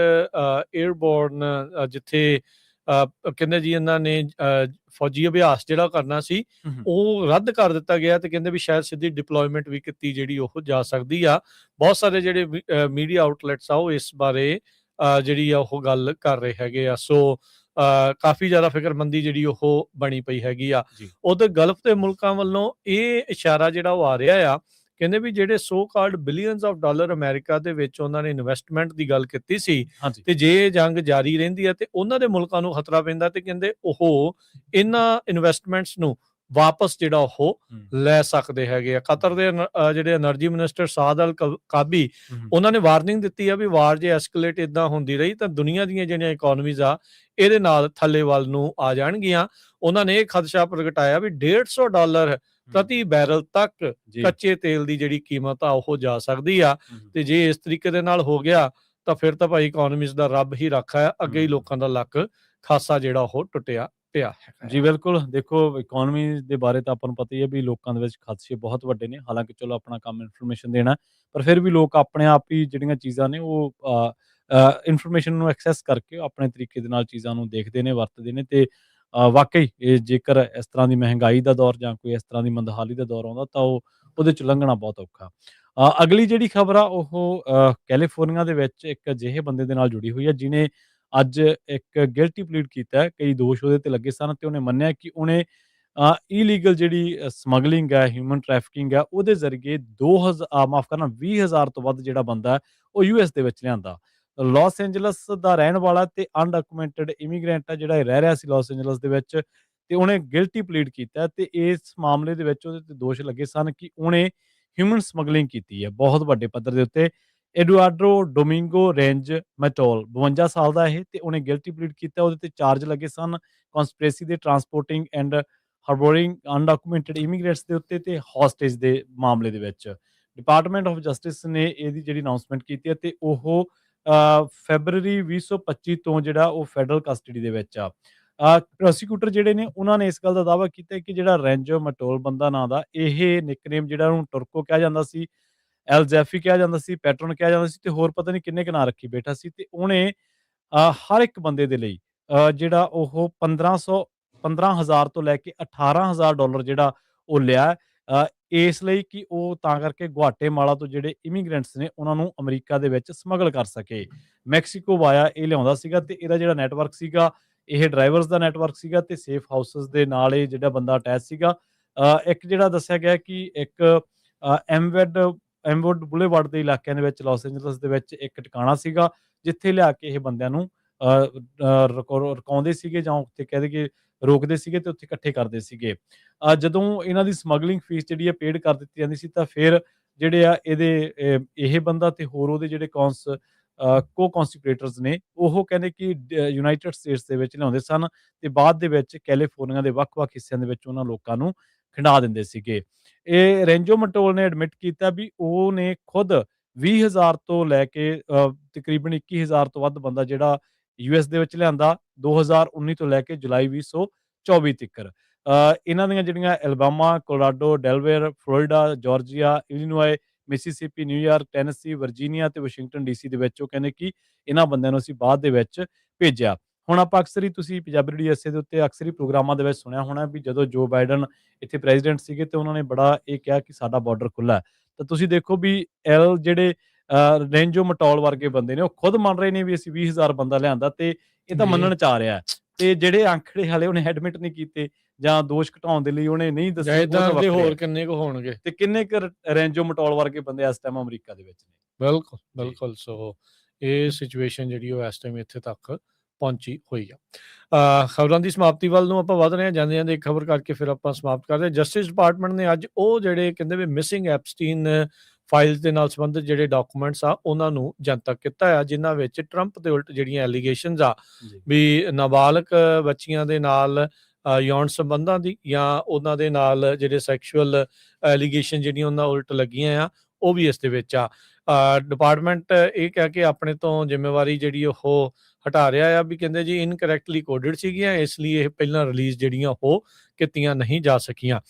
ਏਅਰਬੋਰਨ, ਜਿੱਥੇ ਕਹਿੰਦੇ ਜੀ ਇਹਨਾਂ ਨੇ ਫੌਜੀ ਅਭਿਆਸ ਜਿਹੜਾ ਕਰਨਾ ਸੀ ਹੂੰ, ਉਹ ਰੱਦ ਕਰ ਦਿੱਤਾ ਗਿਆ, ਤੇ ਕਹਿੰਦੇ ਵੀ ਸ਼ਾਇਦ ਸਿੱਧੀ ਡਿਪਲੋਇਮੈਂਟ ਵੀ ਕੀਤੀ ਜਿਹੜੀ ਉਹ ਜਾ ਸਕਦੀ ਆ। ਬਹੁਤ ਸਾਰੇ ਜਿਹੜੇ ਮੀਡੀਆ ਆਊਟਲੈਟਸ ਆ ਉਹ ਇਸ ਬਾਰੇ ਜਿਹੜੀ ਆ ਉਹ ਗੱਲ ਕਰ ਰਹੇ ਹੈਗੇ ਆ। ਸੋ ਕਾਫੀ ਜ਼ਿਆਦਾ ਫਿਕਰਮੰਦੀ ਜਿਹੜੀ ਉਹ ਬਣੀ ਪਈ ਹੈਗੀ ਆ। ਜੀ। ਉਧਰ ਗਲਫ ਦੇ ਮੁਲਕਾਂ ਵੱਲੋਂ ਇਹ ਇਸ਼ਾਰਾ ਜਿਹੜਾ ਉਹ ਆ ਰਿਹਾ ਆ, ਕਹਿੰਦੇ ਵੀ ਜਿਹੜੇ so called billions of dollar America ਦੇ ਵਿੱਚ ਉਹਨਾਂ ਨੇ ਇਨਵੈਸਟਮੈਂਟ ਦੀ ਗੱਲ ਕੀਤੀ ਸੀ, ਹਾਂਜੀ। ਤੇ ਜੇ ਜੰਗ ਜਾਰੀ ਰਹਿੰਦੀ ਹੈ ਤੇ ਉਹਨਾਂ ਦੇ ਮੁਲਕਾਂ ਨੂੰ ਖਤਰਾ ਪੈਂਦਾ, ਤੇ ਕਹਿੰਦੇ ਉਹ ਇਹਨਾਂ ਇਨਵੈਸਟਮੈਂਟਸ ਨੂੰ ਵਾਪਸ ਜਿਹੜਾ ਉਹ ਹੂੰ, ਲੈ ਸਕਦੇ ਹੈਗੇ ਆ। ਕਤਰ ਦੇ ਜਿਹੜੇ એનર્ਜੀ ਮਿਨਿਸਟਰ ਸਾਦ ਅਲ ਕਾਬੀ, ਹੂੰ, ਉਹਨਾਂ ਨੇ ਵਾਰਨਿੰਗ ਦਿੱਤੀ ਆ ਵੀ ਵਾਰ ਜੇ ਐਸਕੇਲੇਟ ਇਦਾਂ ਹੁੰਦੀ ਰਹੀ ਤਾਂ ਦੁਨੀਆ ਦੀਆਂ ਜਿਹੜੀਆਂ ਇਕਨੋਮੀਜ਼ ਆ ਇਹਦੇ ਨਾਲ ਥੱਲੇ ਵੱਲ ਨੂੰ ਆ ਜਾਣਗੀਆਂ। ਉਹਨਾਂ ਨੇ ਇਹ ਖਦਸ਼ਾ ਪ੍ਰਗਟਾਇਆ ਵੀ $150 ਪ੍ਰਤੀ ਬੈਰਲ ਤੱਕ ਜੀ। ਕੱਚੇ ਤੇਲ ਦੀ ਜਿਹੜੀ ਕੀਮਤ ਆ ਉਹ ਜਾ ਸਕਦੀ ਆ, ਹੂੰ, ਤੇ ਜੇ ਇਸ ਤਰੀਕੇ ਦੇ ਨਾਲ ਹੋ ਗਿਆ ਤਾਂ ਫਿਰ ਤਾਂ ਭਾਈ ਇਕਨੋਮੀਜ਼ ਦਾ ਰੱਬ ਹੀ ਰਾਖਾ ਹੈ। ਅੱਗੇ ਹੀ ਲੋਕਾਂ ਦਾ ਲੱਕ ਖਾਸਾ ਜਿਹੜਾ ਉਹ ਟੁੱਟਿਆ ਪਿਆ ਹੈਗਾ ਜੀ, ਆ। ਬਿਲਕੁਲ। ਦੇਖੋ, ਇਕੋਨਮੀ ਦੇ ਬਾਰੇ ਤਾਂ ਆਪਾਂ ਨੂੰ ਪਤਾ ਹੀ ਹੈ ਵੀ ਲੋਕਾਂ ਦੇ ਵਿੱਚ ਖਦਸ਼ੇ ਬਹੁਤ ਵੱਡੇ ਨੇ। ਹਾਲਾਂਕਿ ਚਲੋ ਆਪਣਾ ਕੰਮ ਇਨਫੋਰਮੇਸ਼ਨ ਦੇਣਾ, ਪਰ ਫਿਰ ਵੀ ਲੋਕ ਆਪਣੇ ਆਪ ਹੀ ਜਿਹੜੀਆਂ ਚੀਜ਼ਾਂ ਨੇ ਉਹ ਇਨਫੋਰਮੇਸ਼ਨ ਨੂੰ ਐਕਸੈਸ ਕਰਕੇ ਆਪਣੇ ਤਰੀਕੇ ਦੇ ਨਾਲ ਚੀਜ਼ਾਂ ਨੂੰ ਦੇਖਦੇ ਨੇ, ਵਰਤਦੇ ਨੇ ਤੇ ਵਾक़ਈ ਇਹ ਜੇਕਰ ਇਸ ਤਰ੍ਹਾਂ ਦੀ ਮਹਿੰਗਾਈ ਦਾ ਦੌਰ ਜਾਂ ਕੋਈ ਇਸ ਤਰ੍ਹਾਂ ਦੀ ਮੰਦਹਾਲੀ ਦਾ ਦੌਰ ਆਉਂਦਾ ਤਾਂ ਉਹਦੇ 'ਚ ਲੰਘਣਾ ਬਹੁਤ ਔਖਾ। ਅਗਲੀ ਜਿਹੜੀ ਖ਼ਬਰ ਆ ਉਹ ਕੈਲੀਫੋਰਨੀਆ ਦੇ ਵਿੱਚ ਇੱਕ ਅਜਿਹੇ ਬੰਦੇ ਦੇ ਨਾਲ ਜੁੜੀ ਹੋਈ ਹੈ ਜਿਹਨੇ ਅੱਜ ਇੱਕ ਗਿਲਟੀ ਪਲੀਡ ਕੀਤਾ ਹੈ। ਕਈ ਦੋਸ਼ ਉਹਦੇ ਤੇ ਲੱਗੇ ਸਨ ਤੇ ਉਹਨੇ ਮੰਨਿਆ ਕਿ ਉਹਨੇ ਇਲੀਗਲ ਜਿਹੜੀ ਸਮਗਲਿੰਗ ਹੈ, ਹਿਊਮਨ ਟ੍ਰੈਫਿਕਿੰਗ ਹੈ, ਉਹਦੇ ਜ਼ਰੀਏ ਮਾਫ਼ ਕਰਨਾ 20,000 ਤੋਂ ਵੱਧ ਜਿਹੜਾ ਬੰਦਾ ਹੈ, ਉਹ ਯੂਐਸ ਦੇ ਵਿੱਚ ਲਿਆਂਦਾ। ਲਾਸ ਏਂਜਲਸ ਦਾ ਰਹਿਣ ਵਾਲਾ ਤੇ ਅਨਡਾਕੂਮੈਂਟਡ ਇਮੀਗ੍ਰੈਂਟ ਹੈ ਜਿਹੜਾ ਇਹ ਰਹਿ ਰਿਹਾ ਸੀ ਲਾਸ ਏਂਜਲਸ ਦੇ ਵਿੱਚ, ਤੇ ਉਹਨੇ ਗਿਲਟੀ ਪਲੀਡ ਕੀਤਾ ਤੇ ਇਸ ਮਾਮਲੇ ਦੇ ਵਿੱਚ ਉਹਦੇ ਤੇ ਦੋਸ਼ ਲੱਗੇ ਸਨ ਕਿ ਉਹਨੇ ਹਿਊਮਨ ਸਮਗਲਿੰਗ ਕੀਤੀ ਹੈ ਬਹੁਤ ਵੱਡੇ ਪੱਧਰ ਦੇ ਉੱਤੇ। ਐਡੁਆਰਡੋ ਡੋਮਿੰਗੋ ਰੇਂਜ ਮੈਟੋਲ 52 ਸਾਲ ਦਾ ਇਹ, ਤੇ ਉਹਨੇ ਗਿਲਟੀ ਪਲੀਡ ਕੀਤਾ। ਉਹਦੇ ਤੇ ਚਾਰਜ ਲੱਗੇ ਸਨ ਕਨਸਪੀਰੇਸੀ ਦੇ, ਟਰਾਂਸਪੋਰਟਿੰਗ ਐਂਡ ਹਾਰਬੋਰਿੰਗ ਅਨਡਾਕੂਮੈਂਟਡ ਇਮੀਗ੍ਰੈਂਟਸ ਦੇ ਉੱਤੇ ਤੇ ਹੌਸਟੇਜ ਦੇ ਮਾਮਲੇ ਦੇ ਵਿੱਚ। ਡਿਪਾਰਟਮੈਂਟ ਆਫ ਜਸਟਿਸ ਨੇ ਇਹਦੀ ਜਿਹੜੀ ਅਨਾਉਂਸਮੈਂਟ ਕੀਤੀ ਹੈ ਤੇ ਉਹ ਫੈਬਰਰੀ 2025 ਤੋਂ ਜਿਹੜਾ ਉਹ ਫੈਡਰਲ ਕਸਟਡੀ ਦੇ ਵਿੱਚ ਆ। ਪ੍ਰੋਸੀਕਿਊਟਰ ਜਿਹੜੇ ਨੇ ਉਹਨਾਂ ਨੇ ਇਸ ਗੱਲ ਦਾ ਦਾਅਵਾ ਕੀਤਾ ਕਿ ਜਿਹੜਾ ਰੈਂਜੋ ਮੈਟੋਲ ਬੰਦਾ ਨਾਂ ਦਾ ਇਹ ਨਿਕਨੇਮ ਜਿਹੜਾ ਉਹਨੂੰ ਟੁਰਕੋ ਕਿਹਾ ਜਾਂਦਾ ਸੀ, ਐਲ ਜੈਫੀ ਕਿਹਾ ਜਾਂਦਾ ਸੀ, ਪੈਟਰਨ ਕਿਹਾ ਜਾਂਦਾ ਸੀ ਤੇ ਹੋਰ ਪਤਾ ਨਹੀਂ ਕਿੰਨੇ ਕੁ ਨਾਂ ਰੱਖੀ ਬੈਠਾ ਸੀ, ਤੇ ਉਹਨੇ ਹਰ ਇੱਕ ਬੰਦੇ ਦੇ ਲਈ ਜਿਹੜਾ ਉਹ 15,000 ਤੋਂ ਲੈ ਕੇ $18,000 ਜਿਹੜਾ ਉਹ ਲਿਆ ਹੈ, ਇਸ ਲਈ ਕਿ ਉਹ ਤਾਂ ਕਰਕੇ ਗੁਆਟੇਮਾਲਾ ਤੋਂ ਜਿਹੜੇ ਇਮੀਗ੍ਰੈਂਟਸ ਨੇ ਉਹਨਾਂ ਨੂੰ ਅਮਰੀਕਾ ਦੇ ਵਿੱਚ ਸਮਗਲ ਕਰ ਸਕੇ। ਮੈਕਸੀਕੋ ਵਾਇਆ ਇਹ ਲਿਆਉਂਦਾ ਸੀਗਾ ਤੇ ਇਹਦਾ ਜਿਹੜਾ ਨੈਟਵਰਕ ਸੀਗਾ ਇਹ ਡਰਾਈਵਰਸ ਦਾ ਨੈਟਵਰਕ ਸੀਗਾ ਤੇ ਸੇਫ ਹਾਊਸਸ ਦੇ ਨਾਲ ਇਹ ਜਿਹੜਾ ਬੰਦਾ ਅਟੈਚ ਸੀਗਾ। ਇੱਕ ਜਿਹੜਾ ਦੱਸਿਆ ਗਿਆ ਕਿ ਇੱਕ ਐਮਵੁੱਡ ਬੁਲੇਵਾਰਡ ਦੇ ਇਲਾਕਿਆਂ ਦੇ ਵਿੱਚ ਲਾਸ ਏਂਜਲਸ ਦੇ ਵਿੱਚ ਇੱਕ ਟਿਕਾਣਾ ਸੀਗਾ ਜਿੱਥੇ ਲਿਆ ਕੇ ਇਹ ਬੰਦਿਆਂ ਨੂੰ ਰੁਕਾਉਂਦੇ ਸੀਗੇ ਜਾਂ ਉੱਥੇ ਕਹਿ ਦੇਈਏ ਰੋਕਦੇ ਸੀਗੇ ਤੇ ਉੱਥੇ ਇਕੱਠੇ ਕਰਦੇ ਸੀਗੇ। ਜਦੋਂ ਇਹਨਾਂ ਦੀ ਸਮਗਲਿੰਗ ਫੀਸ ਜਿਹੜੀ ਹੈ ਪੇਡ ਕਰ ਦਿੱਤੀ ਜਾਂਦੀ ਸੀ ਤਾਂ ਫਿਰ ਜਿਹੜੇ ਆ ਇਹ ਬੰਦਾ ਤੇ ਹੋਰ ਉਹਦੇ ਜਿਹੜੇ ਕੋ-ਕੌਂਸਪੀਰੇਟਰਸ ਨੇ ਉਹ ਕਹਿੰਦੇ ਕਿ ਯੂਨਾਈਟਿਡ ਸਟੇਟਸ ਦੇ ਵਿੱਚ ਲਿਆਉਂਦੇ ਸਨ ਤੇ ਬਾਅਦ ਦੇ ਵਿੱਚ ਕੈਲੀਫੋਰਨੀਆ ਦੇ ਵੱਖ-ਵੱਖ ਹਿੱਸਿਆਂ ਦੇ ਵਿੱਚ ਉਹਨਾਂ ਲੋਕਾਂ ਨੂੰ ਖਿੰਡਾ ਦਿੰਦੇ ਸੀਗੇ। ਇਹ ਰੈਂਜੋ ਮੈਟੋਲ ਨੇ ਐਡਮਿਟ ਕੀਤਾ ਵੀ ਉਹਨੇ ਖੁਦ 20,000 ਤੋਂ ਲੈ ਕੇ ਤਕਰੀਬਨ 21,000 ਤੋਂ ਵੱਧ ਬੰਦਾ ਜਿਹੜਾ ਯੂਐਸ ਦੇ ਵਿੱਚ ਲਿਆਂਦਾ 2019 ਤੋਂ ਲੈ ਕੇ ਜੁਲਾਈ 2024 ਤੀਕਰ। ਇਹਨਾਂ ਦੀਆਂ ਜਿਹੜੀਆਂ Alabama, Colorado, Delaware, Florida, Georgia, Illinois, Mississippi, New York, Tennessee, Virginia ਤੇ ਵਾਸ਼ਿੰਗਟਨ ਡੀਸੀ ਦੇ ਵਿੱਚ ਉਹ ਕਹਿੰਦੇ ਕਿ ਇਹਨਾਂ ਬੰਦਿਆਂ ਨੂੰ ਅਸੀਂ ਬਾਅਦ ਦੇ ਵਿੱਚ ਭੇਜਿਆ। ਹੁਣ ਆਪਾਂ ਅਕਸਰ ਹੀ ਤੁਸੀਂ ਪੰਜਾਬੀ ਡੀਐਸਏ ਦੇ ਉੱਤੇ ਅਕਸਰ ਹੀ ਪ੍ਰੋਗਰਾਮਾਂ ਦੇ ਵਿੱਚ ਸੁਣਿਆ ਹੋਣਾ ਵੀ ਜਦੋਂ ਜੋ ਬਾਈਡਨ ਇੱਥੇ ਪ੍ਰੈਜ਼ੀਡੈਂਟ ਸੀਗੇ ਤੇ ਉਹਨਾਂ ਨੇ ਬੜਾ ਇਹ ਕਿਹਾ ਕਿ ਸਾਡਾ ਬਾਰਡਰ ਖੁੱਲ੍ਹਾ ਹੈ। ਤਾਂ ਤੁਸੀਂ ਦੇਖੋ ਵੀ ਜਿਹੜੇ ਰੇਂਜੋ ਮਟੋਲ ਵਰਗੇ ਬੰਦੇ ਨੇ ਉਹ ਖੁਦ ਮੰਨ ਰਹੇ ਨੇ ਵੀ ਅਸੀਂ 20,000 ਬੰਦਾ ਲਿਆਂਦਾ ਤੇ ਇਹ ਤਾਂ ਜੀ। ਮੰਨਣ ਚ ਆ ਰਿਹਾ ਹੈ। ਤੇ ਜਿਹੜੇ ਅੰਕੜੇ ਹਾਲੇ ਉਹਨੇ ਐਡਮਿਟ ਨਹੀਂ ਕੀਤੇ ਜਾਂ ਦੋਸ਼ ਘਟਾਉਣ ਦੇ ਲਈ ਉਹਨੇ ਨਹੀਂ ਦੱਸੇ ਉਹ ਜਾਇਦਾਦ ਤਾਂ ਦੇ ਵੱਖਰੇ ਹੋਰ ਆ। ਕਿੰਨੇ ਕੁ ਹੋਣਗੇ। ਤੇ ਕਿੰਨੇ ਕੁ ਰੇਂਜੋ ਮਟੋਲ ਵਰਗੇ ਬੰਦੇ ਇਸ ਟਾਈਮ ਅਮਰੀਕਾ ਦੇ ਵਿੱਚ ਨੇ। ਬਿਲਕੁਲ, ਜੀ। ਬਿਲਕੁਲ। ਸੋ ਇਹ ਸਿਚੁਏਸ਼ਨ ਜਿਹੜੀ ਉਹ ਇਸ ਟਾਈਮ ਇੱਥੇ ਤੱਕ ਪਹੁੰਚੀ ਹੋਈ ਆ। ਖਬਰਾਂ ਦੀ ਸਮਾਪਤੀ ਵੱਲ ਨੂੰ ਆਪਾਂ ਵਧ ਰਹੇ ਹਾਂ, ਜਾਂਦੇ ਜਾਂਦੇ ਇੱਕ ਖਬਰ ਕਰਕੇ ਫਿਰ ਆਪਾਂ ਸਮਾਪਤ ਕਰਦੇ ਹਾਂ। ਜਸਟਿਸ ਡਿਪਾਰਟਮੈਂਟ ਨੇ ਅੱਜ ਉਹ ਜਿਹੜੇ ਕਹਿੰਦੇ ਵੀ ਮਿਸਿੰਗ ਐਪਸਟੀਨ ਫਾਈਲਸ ਦੇ ਨਾਲ ਸੰਬੰਧਿਤ ਜਿਹੜੇ ਡਾਕੂਮੈਂਟਸ ਆ ਉਹਨਾਂ ਨੂੰ ਜਨਤਕ ਕੀਤਾ ਆ, ਜਿਨ੍ਹਾਂ ਵਿੱਚ ਟਰੰਪ ਦੇ ਉਲਟ ਜਿਹੜੀਆਂ ਐਲੀਗੇਸ਼ਨਸ ਆ ਜੀ। ਵੀ ਨਾਬਾਲਗ ਬੱਚੀਆਂ ਦੇ ਨਾਲ ਯੌਨ ਸੰਬੰਧਾਂ ਦੀ ਜਾਂ ਉਹਨਾਂ ਦੇ ਨਾਲ ਜਿਹੜੇ ਸੈਕਸ਼ੂਅਲ ਐਲੀਗੇਸ਼ਨ ਜਿਹੜੀਆਂ ਉਹਨਾਂ ਉਲਟ ਲੱਗੀਆਂ ਆ ਉਹ ਵੀ ਇਸ ਦੇ ਵਿੱਚ ਆ। ਡਿਪਾਰਟਮੈਂਟ ਇਹ ਕਹਿ ਕੇ ਆਪਣੇ ਤੋਂ ਜ਼ਿੰਮੇਵਾਰੀ ਜਿਹੜੀ ਉਹ ਹਟਾ ਰਿਹਾ ਆ ਵੀ ਕਹਿੰਦੇ ਜੀ ਇਨਕਰੈਕਟਲੀ ਕੋਡਡ ਸੀਗੀਆਂ, ਇਸ ਲਈ ਇਹ ਪਹਿਲਾਂ ਰਿਲੀਜ਼ ਜਿਹੜੀਆਂ ਉਹ ਕੀਤੀਆਂ ਨਹੀਂ ਜਾ ਸਕੀਆਂ।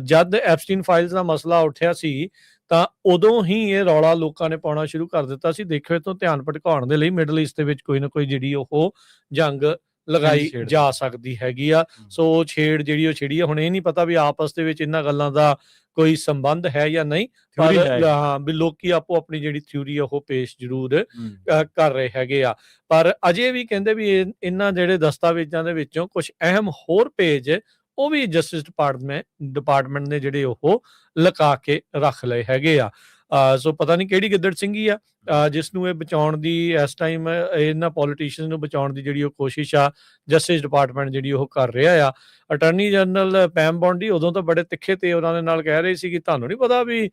ਜਦ ਐਪਸਟੀਨ ਫਾਈਲਸ ਦਾ ਮਸਲਾ ਉੱਠਿਆ ਸੀ ਤਾਂ ਉਦੋਂ ਹੀ ਇਹ ਰੌਲਾ ਲੋਕਾਂ ਨੇ ਪਾਉਣਾ ਸ਼ੁਰੂ ਕਰ ਦਿੱਤਾ ਸੀ। ਦੇਖੋ, ਇਹ ਤੋਂ ਧਿਆਨ ਭਟਕਾਉਣ ਦੇ ਲਈ ਮਿਡਲ ਈਸਟ ਦੇ ਵਿੱਚ ਕੋਈ ਨਾ ਕੋਈ ਜਿਹੜੀ ਉਹ ਜੰਗ ਲਗਾਈ ਛੇੜ ਜਾ ਸਕਦੀ ਹੈਗੀ ਆ। ਸੋ ਉਹ ਛੇੜ ਜਿਹੜੀ ਉਹ ਛਿੜੀ ਆ। ਹੁਣ ਇਹ ਨਹੀਂ ਪਤਾ ਵੀ ਆਪਸ ਦੇ ਵਿੱਚ ਇਹਨਾਂ ਗੱਲਾਂ ਦਾ ਕੋਈ ਸੰਬੰਧ ਹੈ ਜਾਂ ਨਹੀਂ, ਪਰ Theory ਹੈ। ਹਾਂ ਵੀ ਲੋਕੀ ਆਪੋ ਆਪਣੀ ਜਿਹੜੀ ਥਿਊਰੀ ਆ ਉਹ ਪੇਸ਼ ਜ਼ਰੂਰ ਕਰ ਰਹੇ ਹੈਗੇ ਆ। ਪਰ ਅਜੇ ਵੀ ਕਹਿੰਦੇ ਵੀ ਇਹਨਾਂ ਜਿਹੜੇ ਦਸਤਾਵੇਜ਼ਾਂ ਦੇ ਵਿੱਚੋਂ ਕੁਝ ਅਹਿਮ ਹੋਰ ਪੇਜ ਉਹ ਵੀ ਜਸਟਿਸ ਡਿਪਾਰਟਮੈਂਟ ਨੇ ਜਿਹੜੇ ਉਹ ਲੁਕਾ ਕੇ ਰੱਖ ਲਏ ਹੈਗੇ ਆ। ਸੋ ਪਤਾ ਨਹੀਂ ਕਿਹੜੀ ਗਿੱਦੜ ਸਿੰਘੀ ਆ ਜਿਸ ਨੂੰ ਇਹ ਬਚਾਉਣ ਦੀ ਇਸ ਟਾਈਮ ਇਹਨਾਂ ਪੋਲੀਟੀਸ਼ੀਅਨ ਨੂੰ ਬਚਾਉਣ ਦੀ ਜਿਹੜੀ ਉਹ ਕੋਸ਼ਿਸ਼ ਆ ਜਸਟਿਸ ਡਿਪਾਰਟਮੈਂਟ ਜਿਹੜੀ ਉਹ ਕਰ ਰਿਹਾ ਆ। ਅਟਾਰਨੀ ਜਨਰਲ ਪੈਮ ਬੌਂਡੀ ਉਦੋਂ ਤਾਂ ਬੜੇ ਤਿੱਖੇ ਤੇ ਉਹਨਾਂ ਦੇ ਨਾਲ ਕਹਿ ਰਹੇ ਸੀ ਕਿ ਤੁਹਾਨੂੰ ਨਹੀਂ ਪਤਾ ਵੀ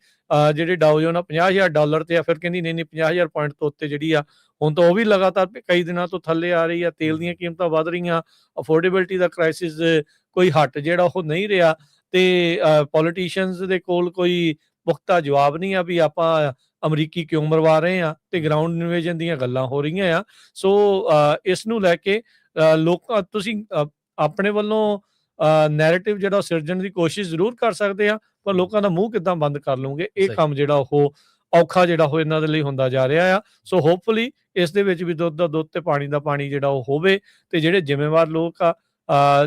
ਜਿਹੜੇ ਡਾਓ ਜੋਨ ਆ $50,000 ਤੇ ਆ, ਫਿਰ ਕਹਿੰਦੀ ਨਹੀਂ 50,000 ਪੁਆਇੰਟ ਤੋਂ ਉੱਤੇ ਜਿਹੜੀ ਆ। ਹੁਣ ਤਾਂ ਉਹ ਵੀ ਲਗਾਤਾਰ ਕਈ ਦਿਨਾਂ ਤੋਂ ਥੱਲੇ ਆ ਰਹੀ ਆ। ਤੇਲ ਦੀਆਂ ਕੀਮਤਾਂ ਵੱਧ ਰਹੀਆਂ, ਅਫੋਰਡੇਬਿਲਟੀ ਦਾ ਕ੍ਰਾਈਸਿਸ ਕੋਈ ਹੱਟ ਜਿਹੜਾ ਉਹ ਨਹੀਂ ਰਿਹਾ, ਤੇ ਪੋਲੀਟੀਸ਼ੀਅਨਸ ਦੇ ਕੋਲ ਕੋਈ ਪੁਖਤਾ ਜਵਾਬ ਨਹੀਂ ਆ ਵੀ ਆਪਾਂ ਅਮਰੀਕੀ ਕਿਉਂ ਮਰਵਾ ਰਹੇ ਆ, ਤੇ ਗਰਾਊਂਡ ਇਨਵੇਜਨ ਦੀਆਂ ਗੱਲਾਂ ਹੋ ਰਹੀਆਂ ਆ। ਸੋ ਇਸ ਨੂੰ ਲੈ ਕੇ ਲੋਕਾਂ ਤੁਸੀਂ ਆਪਣੇ ਵੱਲੋਂ ਨੈਰੇਟਿਵ ਜਿਹੜਾ ਸਿਰਜਣ ਦੀ ਕੋਸ਼ਿਸ਼ ਜ਼ਰੂਰ ਕਰ ਸਕਦੇ ਆ, ਪਰ ਲੋਕਾਂ ਦਾ ਮੂੰਹ ਕਿੱਦਾਂ ਬੰਦ ਕਰ ਲਓਗੇ, ਇਹ ਕੰਮ ਜਿਹੜਾ ਉਹ ਔਖਾ ਜਿਹੜਾ ਉਹ ਇਹਨਾਂ ਦੇ ਲਈ ਹੁੰਦਾ ਜਾ ਰਿਹਾ ਆ। ਸੋ ਹੋਪਫੁਲੀ ਇਸ ਦੇ ਵਿੱਚ ਵੀ ਦੁੱਧ ਦਾ ਦੁੱਧ ਤੇ ਪਾਣੀ ਦਾ ਪਾਣੀ ਜਿਹੜਾ ਉਹ ਹੋਵੇ, ਤੇ ਜਿਹੜੇ ਜ਼ਿੰਮੇਵਾਰ ਲੋਕ ਆ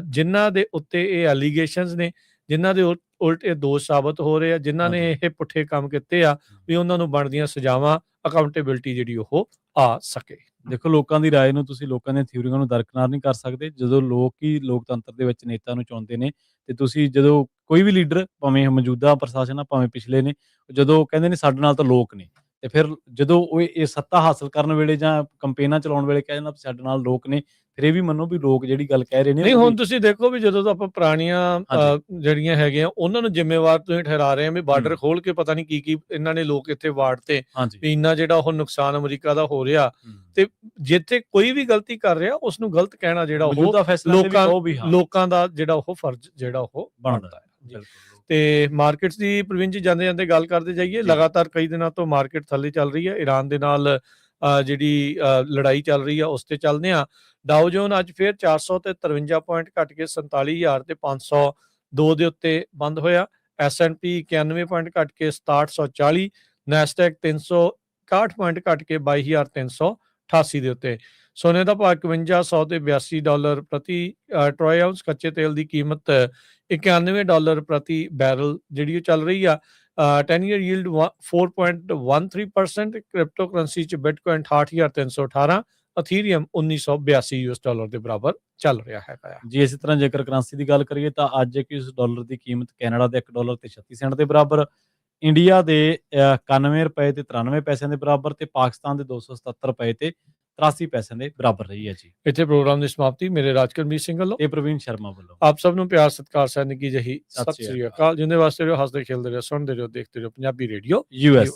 ਜਿਨ੍ਹਾਂ ਦੇ ਉੱਤੇ ਇਹ ਐਲੀਗੇਸ਼ਨਸ ਨੇ, ਜਿਨ੍ਹਾਂ ਦੇ ਉਲਟ ਇਹ ਦੋਸ਼ ਸਾਬਤ ਹੋ ਰਹੇ ਆ, ਜਿਨ੍ਹਾਂ ਨੇ ਇਹ ਪੁੱਠੇ ਕੰਮ ਕੀਤੇ ਆ, ਵੀ ਉਹਨਾਂ ਨੂੰ ਬਣਦੀਆਂ ਸਜ਼ਾਵਾਂ, ਅਕਾਊਂਟੇਬਿਲਟੀ ਜਿਹੜੀ ਉਹ ਆ ਸਕੇ। ਦੇਖੋ, ਲੋਕਾਂ ਦੀ ਰਾਏ ਨੂੰ ਤੁਸੀਂ ਲੋਕਾਂ ਦੀਆਂ ਥਿਊਰੀਆਂ ਨੂੰ ਦਰਕਨਾਰ ਨਹੀਂ ਕਰ ਸਕਦੇ। ਜਦੋਂ ਲੋਕ ਹੀ ਲੋਕਤੰਤਰ ਦੇ ਵਿੱਚ ਨੇਤਾ ਨੂੰ ਚੁਣਦੇ ਨੇ, ਤੇ ਤੁਸੀਂ ਜਦੋਂ ਕੋਈ ਵੀ ਲੀਡਰ ਭਾਵੇਂ ਮੌਜੂਦਾ ਪ੍ਰਸ਼ਾਸਨ ਆ ਭਾਵੇਂ ਪਿਛਲੇ ਨੇ, ਜਦੋਂ ਕਹਿੰਦੇ ਨੇ ਸਾਡੇ ਨਾਲ ਤਾਂ ਲੋਕ ਨੇ, ਤੇ ਫਿਰ ਜਦੋਂ ਉਹ ਇਹ ਸੱਤਾ ਹਾਸਲ ਕਰਨ ਵੇਲੇ ਜਾਂ ਕੰਪੇਨਾਂ ਚਲਾਉਣ ਵੇਲੇ ਕਹਿ ਜਾਂਦਾ ਸਾਡੇ ਨਾਲ ਲੋਕ ਨੇ, ਫਿਰ ਇਹ ਵੀ ਮੰਨੋ ਵੀ ਲੋਕ ਜਿਹੜੀ ਗੱਲ ਕਹਿ ਰਹੇ ਨੇ। ਨਹੀਂ, ਹੁਣ ਤੁਸੀਂ ਦੇਖੋ ਵੀ ਜਦੋਂ ਤੋਂ ਆਪਾਂ ਪੁਰਾਣੀਆਂ ਜਿਹੜੀਆਂ ਹੈਗੀਆਂ ਉਹਨਾਂ ਨੂੰ ਜ਼ਿੰਮੇਵਾਰ ਤੁਸੀਂ ਠਹਿਰਾ ਰਹੇ ਆ ਵੀ ਬਾਰਡਰ ਖੋਲ ਕੇ ਪਤਾ ਨਹੀਂ ਕੀ ਇਹਨਾਂ ਨੇ ਲੋਕ ਇੱਥੇ ਵਾੜ ਤੇ, ਵੀ ਇੰਨਾ ਜਿਹੜਾ ਉਹ ਨੁਕਸਾਨ ਅਮਰੀਕਾ ਦਾ ਹੋ ਰਿਹਾ, ਤੇ ਜਿੱਥੇ ਕੋਈ ਵੀ ਗਲਤੀ ਕਰ ਰਿਹਾ ਉਸ ਨੂੰ ਗਲਤ ਕਹਿਣਾ ਜਿਹੜਾ ਉਹ ਲੋਕਾਂ ਦਾ ਜਿਹੜਾ ਉਹ ਫਰਜ਼ ਜਿਹੜਾ ਉਹ ਬਣਦਾ ਹੈ। ਤੇ ਮਾਰਕੀਟਸ ਦੀ ਪ੍ਰਵੀਨ ਜੀ ਜਾਂਦੇ ਜਾਂਦੇ ਗੱਲ ਕਰਦੇ ਜਾਈਏ। ਲਗਾਤਾਰ ਕਈ ਦਿਨਾਂ ਤੋਂ ਮਾਰਕੀਟ ਥੱਲੇ ਚੱਲ ਰਹੀ ਹੈ। ਈਰਾਨ ਦੇ ਨਾਲ ਜਿਹੜੀ ਲੜਾਈ ਚੱਲ ਰਹੀ ਆ ਉਸ ਤੇ ਚੱਲਦੇ ਆ। ਡਾਓ ਜੋਨ ਅੱਜ ਫਿਰ 453 ਪੁਆਇੰਟ ਘਟ ਕੇ 47,502 ਦੇ ਉੱਤੇ ਬੰਦ ਹੋਇਆ। S&P 91 ਪੁਆਇੰਟ ਘਟ ਕੇ 6740, ਨੈਸਡੈਕ 361 ਪੁਆਇੰਟ ਘਟ ਕੇ 22,388 ਦੇ ਉੱਤੇ। ਸੋਨੇ ਦਾ ਭਾਅ $5100 ਤੇ $82 ਪ੍ਰਤੀ ਟਰੋਏ ਆਉਂਸ। ਕੱਚੇ ਤੇਲ ਦੀ ਕੀਮਤ $91 ਪ੍ਰਤੀ ਬੈਰਲ ਜਿਹੜੀ ਉਹ ਚੱਲ ਰਹੀ ਆ। 10-year yield 4.13%। ਕ੍ਰਿਪਟੋ ਕਰੰਸੀ ਚ ਬਿਟਕੋਇਨ 68,318, ਅਥੀਰੀਅਮ $1982 ਦੇ ਬਰਾਬਰ ਚੱਲ ਰਿਹਾ ਹੈਗਾ। ਜੀ, ਇਸੇ ਤਰ੍ਹਾਂ ਜੇਕਰ ਕਰੰਸੀ ਦੀ ਗੱਲ ਕਰੀਏ ਤਾਂ ਅੱਜ $1 ਦੀ ਕੀਮਤ ਕੈਨੇਡਾ ਦੇ $1 ਤੇ 36 ਸੈਂਟ ਦੇ ਬਰਾਬਰ, ਇੰਡੀਆ ਦੇ ₹91 ਤੇ 93 ਪੈਸਿਆਂ ਦੇ ਬਰਾਬਰ, ਤੇ ਪਾਕਿਸਤਾਨ ਦੇ $277 ਤੇ 83 ਪੈਸਿਆਂ ਦੇ ਬਰਾਬਰ ਰਹੀ ਹੈ। ਜੀ, ਇੱਥੇ ਪ੍ਰੋਗਰਾਮ ਦੀ ਸਮਾਪਤੀ ਮੇਰੇ ਰਾਜਕਰਮੀਤ ਸਿੰਘ ਵੱਲੋਂ ਤੇ ਪ੍ਰਵੀਨ ਸ਼ਰਮਾ ਵੱਲੋਂ ਆਪ ਸਭ ਨੂੰ ਪਿਆਰ ਸਤਿਕਾਰ ਸੈਨਿਕੀ ਜਹੀ ਸਤਿ ਸ੍ਰੀ ਅਕਾਲ। ਜਿੰਦੇ ਵਾਸਤੇ ਰਹੋ, ਹੱਸਦੇ ਖੇਲਦੇ ਰਹੋ, ਸੁਣਦੇ ਰਹੋ, ਦੇਖਦੇ ਰਹੋ ਪੰਜਾਬੀ ਰੇਡੀਓ USA।